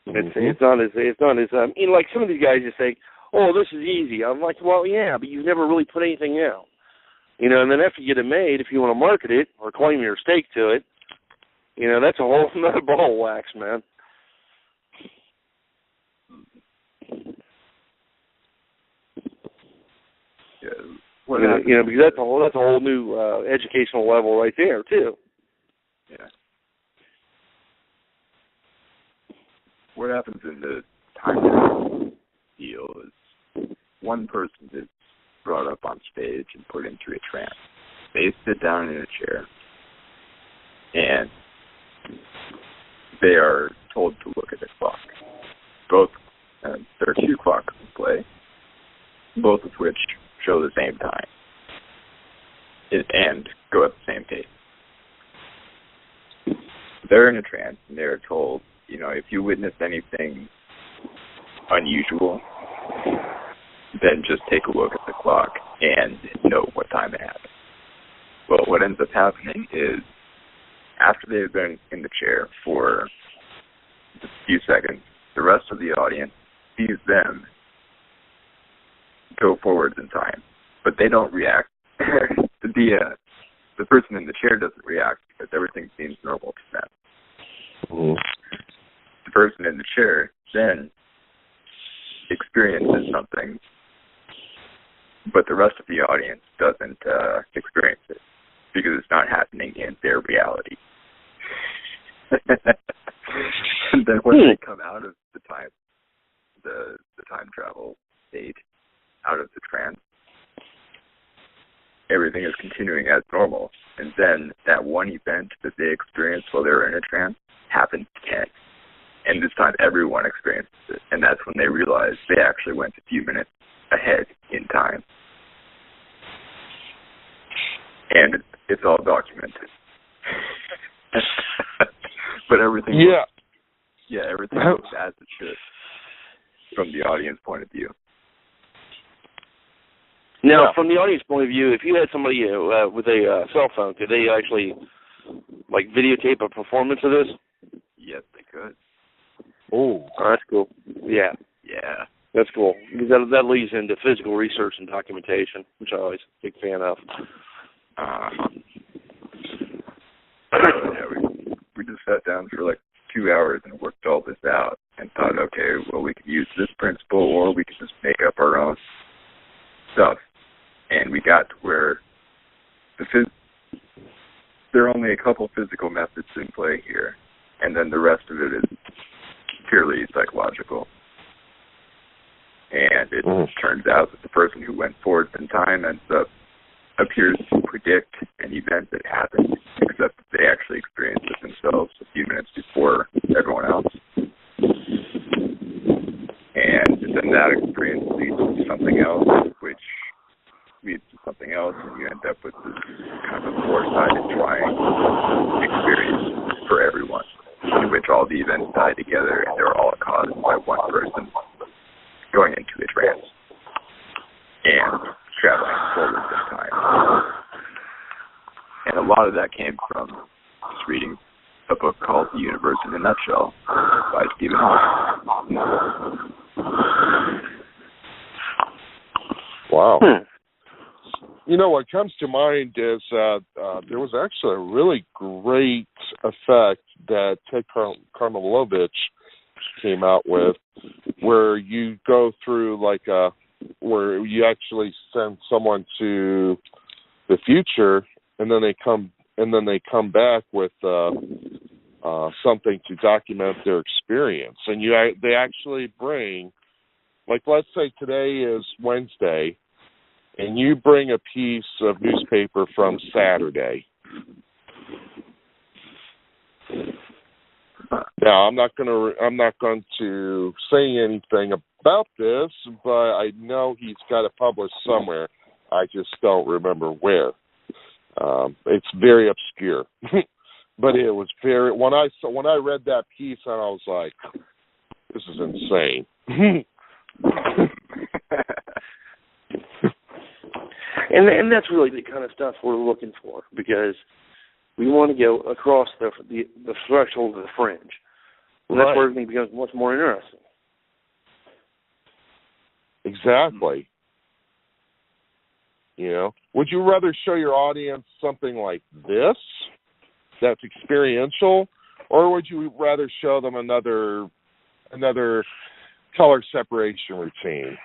It's not as like some of these guys just say, "Oh, this is easy." I'm like, well, yeah, but you've never really put anything out. You know, and then after you get it made, if you want to market it or claim your stake to it, you know, that's a whole nother ball of wax, man. Yeah. You know, because that's a whole new educational level right there too. Yeah. What happens in the time travel deal is one person is brought up on stage and put into a trance. They sit down in a chair and they are told to look at the clock. There are two clocks in play, both of which show the same time and go at the same pace. They're in a trance and they're told, you know, if you witness anything unusual, then just take a look at the clock and know what time it happened. Well, what ends up happening is after they've been in the chair for a few seconds, the rest of the audience sees them go forwards in time, but they don't react. The person in the chair doesn't react because everything seems normal to them. Mm-hmm. The person in the chair then experiences something, but the rest of the audience doesn't experience it because it's not happening in their reality. And then when they come out of the time travel state, out of the trance, everything is continuing as normal. And then that one event that they experienced while they were in a trance happened again. And this time everyone experiences it. And that's when they realized they actually went a few minutes ahead in time. And it's all documented. But everything everything looks as it should from the audience point of view. Now, from the audience point of view, if you had somebody with a cell phone, could they actually like videotape a performance of this? Yes, they could. Oh, that's cool. Yeah. That's cool. Because that leads into physical research and documentation, which I'm always a big fan of. We just sat down for like 2 hours and worked all this out and thought, okay, well, we could use this principle or we could just make up our own stuff. And we got to where there are only a couple physical methods in play here, and then the rest of it is purely psychological. And it turns out that the person who went forward in time appears to predict an event that happened, except that they actually experienced it themselves a few minutes before everyone else. And then that experience leads to something else, which leads to something else, and you end up with this kind of four-sided triangle experience for everyone, in which all the events tie together, and they're all caused by one person going into a trance and traveling forward in time. And a lot of that came from just reading a book called The Universe in a Nutshell by Stephen Hawking. Wow. You know, what comes to mind is there was actually a really great effect that Ted Karmelovich came out with, where you go through where you actually send someone to the future, and then they come back with something to document their experience, and they actually bring, like, let's say today is Wednesday, and you bring a piece of newspaper from Saturday. Now, I'm not going to say anything about this, but I know he's got it published somewhere. I just don't remember where. It's very obscure, but it was very. When I read that piece, and I was like, "This is insane." And that's really the kind of stuff we're looking for, because we want to go across the threshold of the fringe. And that's where everything becomes much more interesting. Exactly. You know, would you rather show your audience something like this that's experiential, or would you rather show them another color separation routine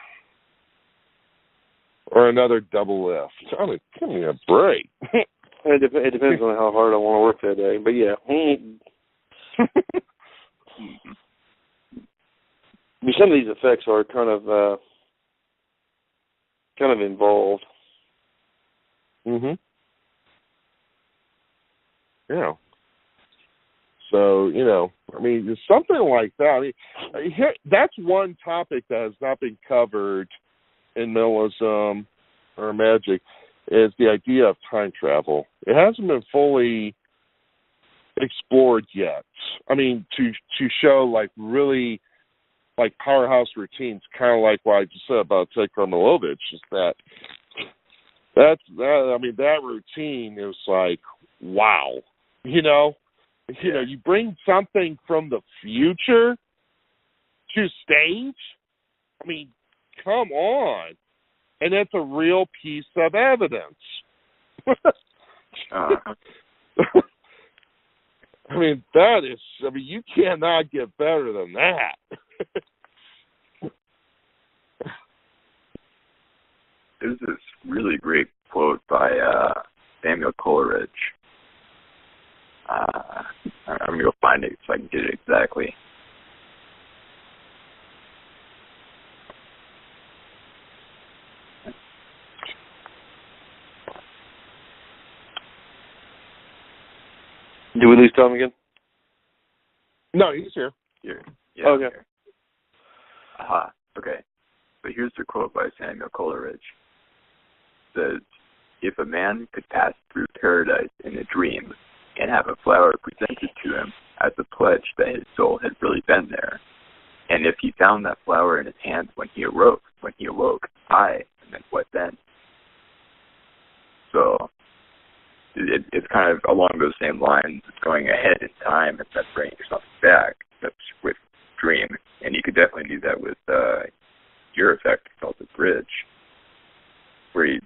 or another double lift? I mean, give me a break. It depends on how hard I want to work that day, but yeah. I mean, some of these effects are kind of involved. Yeah. So, you know, I mean, something like that. I mean, that's one topic that has not been covered in mentalism or magic, is the idea of time travel. It hasn't been fully explored yet. I mean, to show like really like powerhouse routines, kind of like what I just said about Ted Karmelovich, is that I mean, that routine is like, wow. You know, you bring something from the future to stage. I mean, come on. And that's a real piece of evidence. I mean, you cannot get better than that. There's this really great quote by Samuel Coleridge. I'm going to go find it so I can get it exactly. Do we lose Tom again? No, he's here. Here. Yeah, okay. Here. Aha. Okay. But here's the quote by Samuel Coleridge. It says, "If a man could pass through paradise in a dream and have a flower presented to him as a pledge that his soul had really been there, and if he found that flower in his hand when he awoke, and then what then?" So it's kind of along those same lines. It's going ahead in time and then bringing something back. That's with dream, and you could definitely do that with your effect called the bridge, where you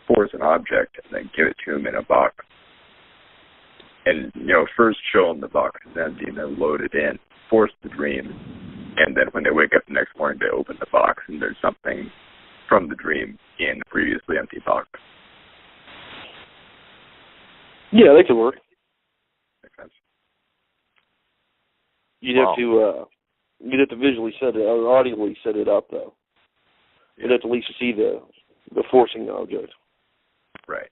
force an object and then give it to him in a box. And, first show them the box is empty and then load it in, force the dream, and then when they wake up the next morning, they open the box and there's something from the dream in the previously empty box. Yeah, that could work. Makes sense. You'd have to visually set it, or audibly set it up, though. Yeah. You'd have to at least see the forcing the object. Right.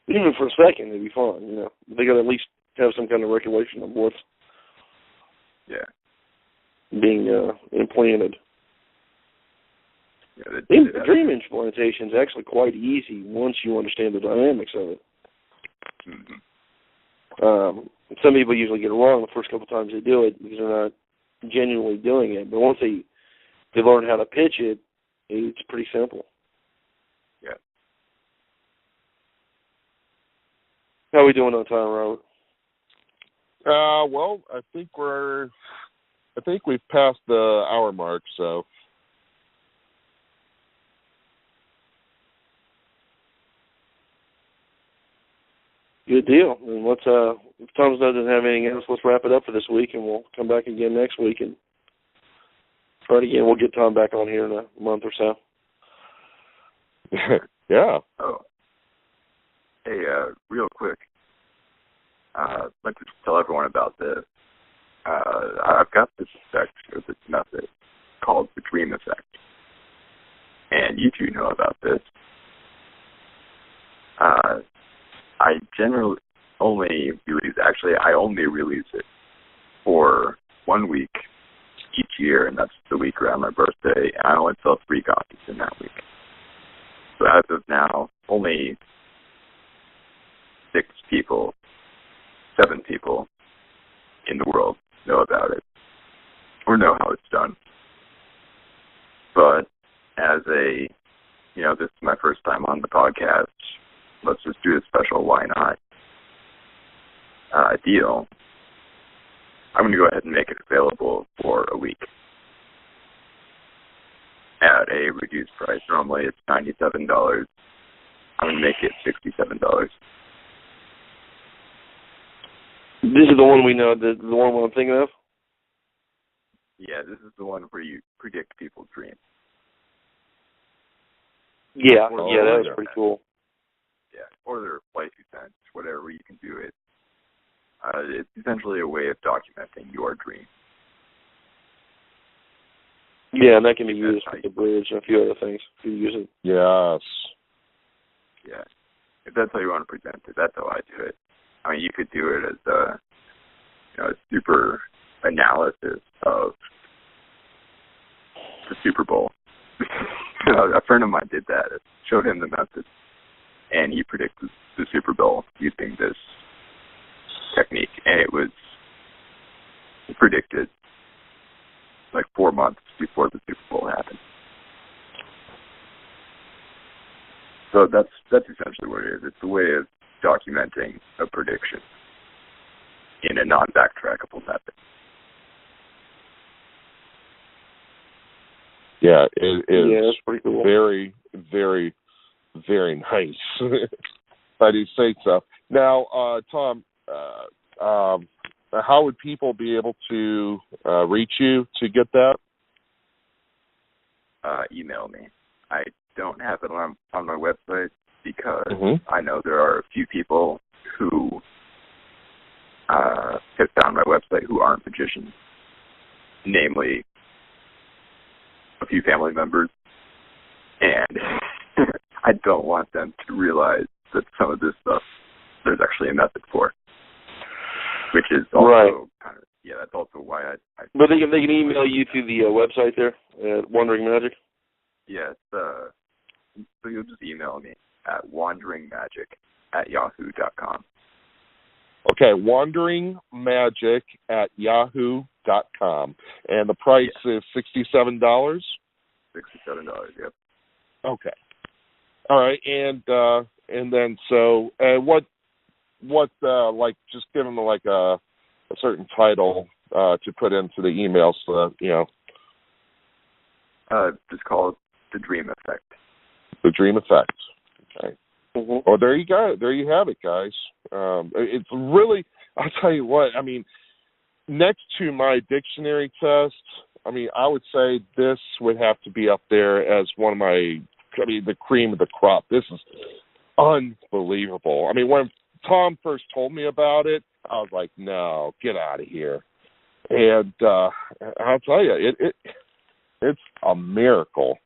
Even for a second, it'd be fun, They got to at least have some kind of recollection of what's being implanted. Yeah, The dream implantation is actually quite easy once you understand the dynamics of it. Mm-hmm. Some people usually get it wrong the first couple of times they do it because they're not genuinely doing it. But once they learn how to pitch it, it's pretty simple. Yeah. How are we doing on time, Robert? Well, I think we've passed the hour mark, so. Good deal. And let's if Tom doesn't have anything else, let's wrap it up for this week, and we'll come back again next week and try it again. We'll get Tom back on here in a month or so. Yeah. Oh. Hey, real quick. I'd like to tell everyone about this. I've got this effect, or this method, called the dream effect. And you two know about this. I generally only release it for 1 week each year, and that's the week around my birthday, and I only sell 3 copies in that week. So as of now, only 7 people in the world know about it, or know how it's done. But as this is my first time on the podcast, let's just do a special why not deal. I'm going to go ahead and make it available for a week. at a reduced price. Normally it's $97. I'm going to make it $67. This is the one we know, the one I'm thinking of? Yeah, this is the one where you predict people's dreams. Yeah, that was pretty cool. Yeah, or their life events, whatever you can do it. It's essentially a way of documenting your dream. Yeah, and that can be used with the bridge and a few other things if you use it. Yes. Yeah. If that's how you want to present it, that's how I do it. I mean, you could do it as a super analysis of the Super Bowl. A friend of mine did that. I showed him the method, and he predicted the Super Bowl using this technique, and it was predicted like 4 months before the Super Bowl happened. So that's essentially what it is. It's a way of documenting a prediction in a non-backtrackable method. Yeah, it is. Yeah, that's pretty cool. Very, very, very nice. I do say so. Now, Tom, how would people be able to reach you to get that? Email me. I don't have it on my website because Mm-hmm. I know there are a few people who have found my website who aren't magicians, namely a few family members, and I don't want them to realize that some of this stuff there's actually a method for, which is also kind of, that's also why I But they can email you through the website there at Wandering Magic. Yeah, so you'll just email me at wanderingmagic@yahoo.com. Okay, wanderingmagic@yahoo.com. And the price is $67? $67, yep. Okay. All right, and then so what like just give them like a certain title to put into the email so that, Just call it The Dream Effect. The Dream Effect. Okay. Mm-hmm. Well, there you go. There you have it, guys. It's really, I'll tell you what, I mean, next to my dictionary test, I mean, I would say this would have to be up there as one of my, the cream of the crop. This is unbelievable. I mean, when Tom first told me about it, I was like, no, get out of here. And I'll tell you, it's a miracle.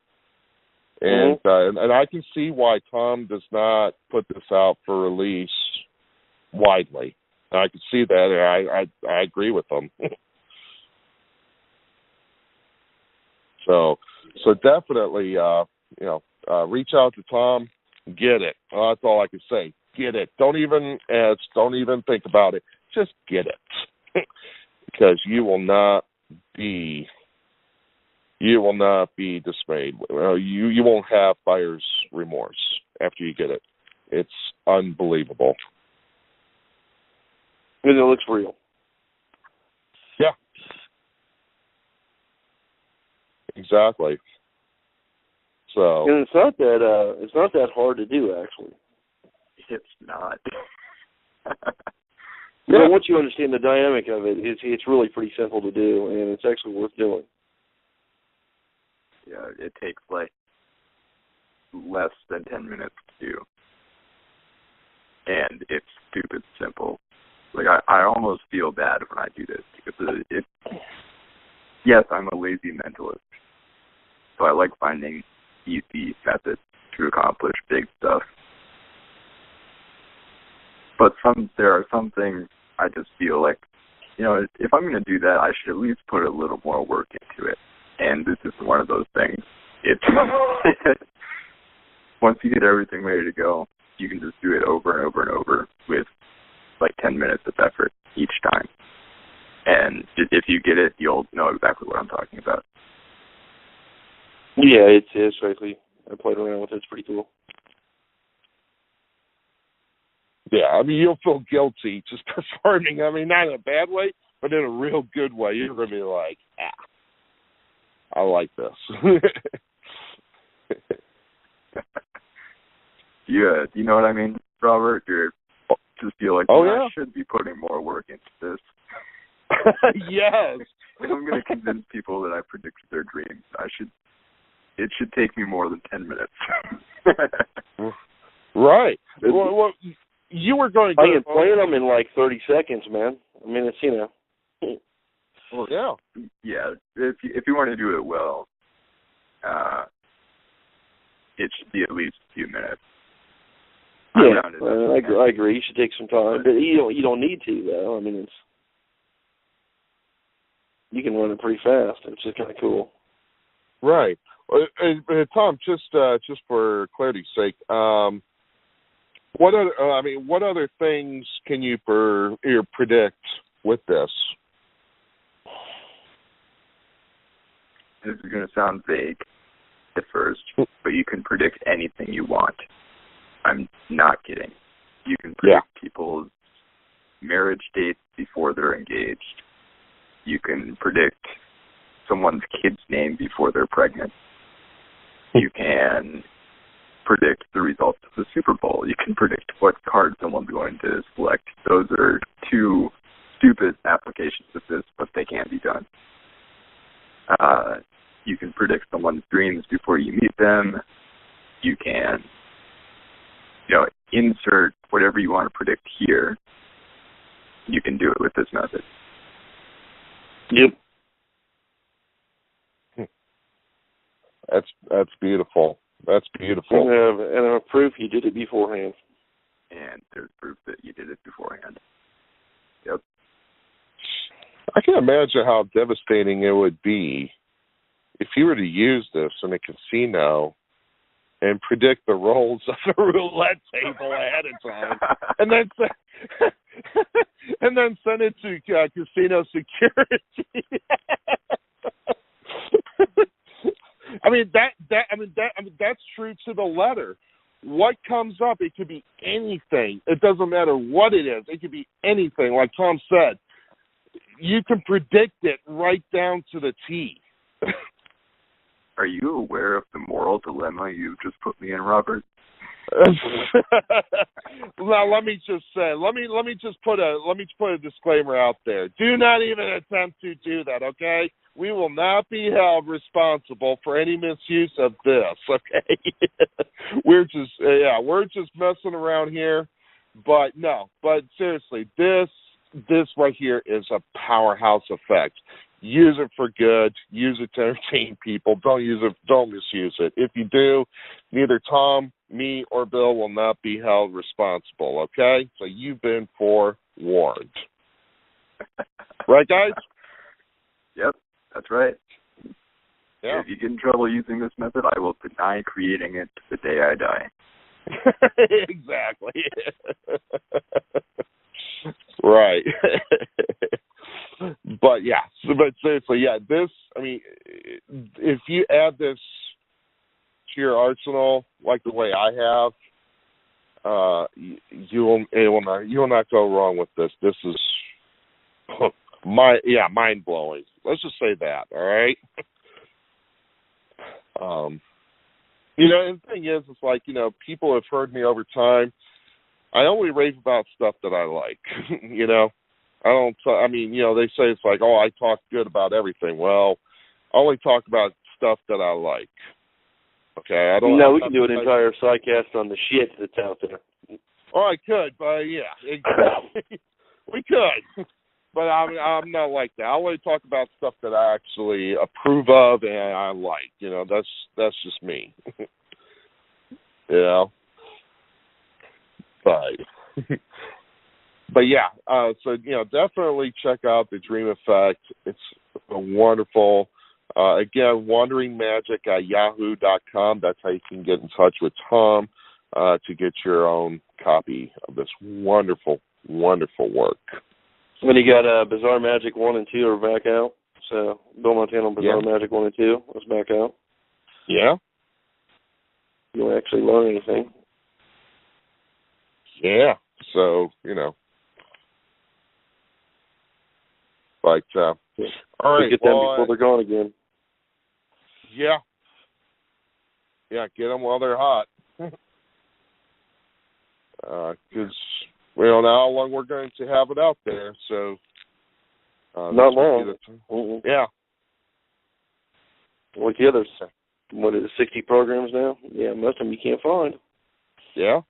And and I can see why Tom does not put this out for release widely. I can see that. I agree with him. So definitely, reach out to Tom. Get it. That's all I can say. Get it. Don't even think about it. Just get it, because you will not be dismayed. You won't have buyer's remorse after you get it. It's unbelievable. And it looks real. Yeah. Exactly. So. And it's not that hard to do, actually. It's not. Yeah. Once you understand the dynamic of it, it's really pretty simple to do, and it's actually worth doing. Yeah, it takes like less than 10 minutes to do, and it's stupid simple. Like I almost feel bad when I do this because yes, I'm a lazy mentalist, so I like finding easy methods to accomplish big stuff. But there are some things I just feel like, if I'm going to do that, I should at least put a little more work into it. And this is one of those things. It's once you get everything ready to go, you can just do it over and over and over with like 10 minutes of effort each time. And if you get it, you'll know exactly what I'm talking about. Yeah, it's frankly, I played around with it. It's pretty cool. Yeah, I mean, you'll feel guilty just performing. I mean, not in a bad way, but in a real good way. You're going to be like, I like this. Yeah, do you know what I mean, Robert? You just feel like I should be putting more work into this. Yes. If I'm going to convince people that I predicted their dreams, it should take me more than 10 minutes. Right. Well, you were going to... I can plan them in like 30 seconds, man. I mean, it's, Well, yeah. If you want to do it well, it should be at least a few minutes. Yeah, I agree. You should take some time, but you don't need to though. I mean, you can run it pretty fast. It's just kind of cool. Right. Tom, just for clarity's sake, what other things can you predict with this? This is going to sound vague at first, but you can predict anything you want. I'm not kidding. You can predict people's marriage dates before they're engaged. You can predict someone's kid's name before they're pregnant. You can predict the results of the Super Bowl. You can predict what card someone's going to select. Those are two stupid applications of this, but they can be done. You can predict someone's dreams before you meet them. You can, insert whatever you want to predict here. You can do it with this method. Yep. That's beautiful. That's beautiful. And I have proof you did it beforehand. And there's proof that you did it beforehand. Yep. I can imagine how devastating it would be if you were to use this in a casino and predict the rolls of the roulette table ahead of time, and then send it to casino security. That's true to the letter. What comes up, it could be anything. It doesn't matter what it is. It could be anything. Like Tom said, you can predict it right down to the T. Are you aware of the moral dilemma you just put me in, Robert? Now, let me just say, let me just put a disclaimer out there. Do not even attempt to do that, okay? We will not be held responsible for any misuse of this, okay? we're just messing around here, but seriously, this right here is a powerhouse effect. Use it for good. Use it to entertain people. Don't misuse it. If you do, neither Tom, me, or Bill will not be held responsible, okay? So you've been forewarned. Right, guys? Yep, that's right. Yeah. If you get in trouble using this method, I will deny creating it the day I die. Exactly. Right. But seriously, this, if you add this to your arsenal like the way I have, you will not go wrong with this. This is mind blowing. Let's just say that. All right. And the thing is, it's like, people have heard me over time. I only rave about stuff that I like. I don't. They say it's like, I talk good about everything. Well, I only talk about stuff that I like. Okay, I don't. No, we can do an entire Psicast on the shit that's out there. Oh, I could, but exactly. We could, but I'm not like that. I only talk about stuff that I actually approve of and I like. That's just me. But definitely check out the Dream Effect. It's a wonderful. Again, wanderingmagic@yahoo.com. That's how you can get in touch with Tom to get your own copy of this wonderful, wonderful work. When you got Bizarre Magic 1 and 2 are back out. So Bill Montana Bizarre Magic 1 and 2 is back out. Yeah. You don't actually learn anything. Yeah. So, But, all right. Get them before they're gone again. Yeah. get them while they're hot. Because we don't know how long we're going to have it out there, so not long. Yeah. Like the others, what is it, 60 programs now? Yeah, most of them you can't find. Yeah.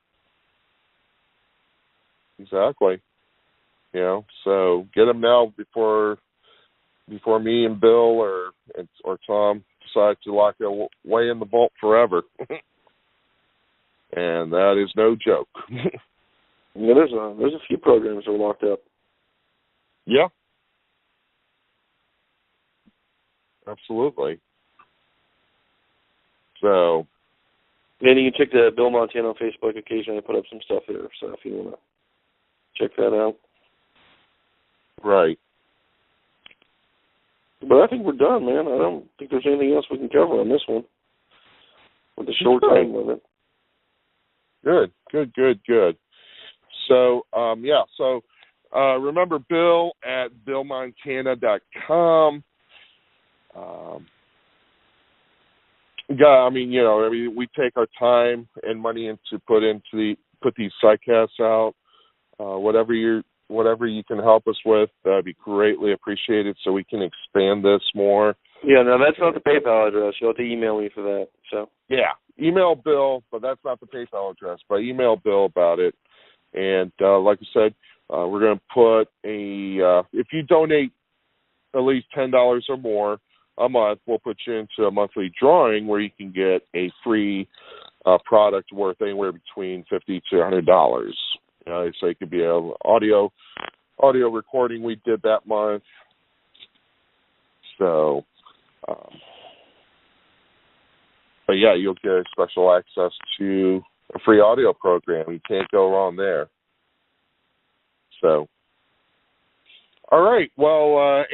Exactly. So get them now before me and Bill or Tom decide to lock it away in the vault forever. And that is no joke. Yeah, there's a few programs that are locked up. Yeah. Absolutely. So. And you can check the Bill Montana on Facebook. Occasionally I put up some stuff there, so if you want to check that out. Right. But I think we're done, man. I don't think there's anything else we can cover on this one with the short time limit. Good. So, remember Bill at BillMontana.com. We take our time and money into put these Psicasts out. Whatever you can help us with, that'd be greatly appreciated, so we can expand this more. Yeah, no, that's not the PayPal address. You'll have to email me for that. So yeah, email Bill, but that's not the PayPal address. But email Bill about it. And like I said, we're going to put if you donate at least $10 or more a month, we'll put you into a monthly drawing where you can get a free product worth anywhere between $50 to $100. So it could be an audio recording we did that month. So, but yeah, you'll get special access to a free audio program. You can't go wrong there. So, all right. Well,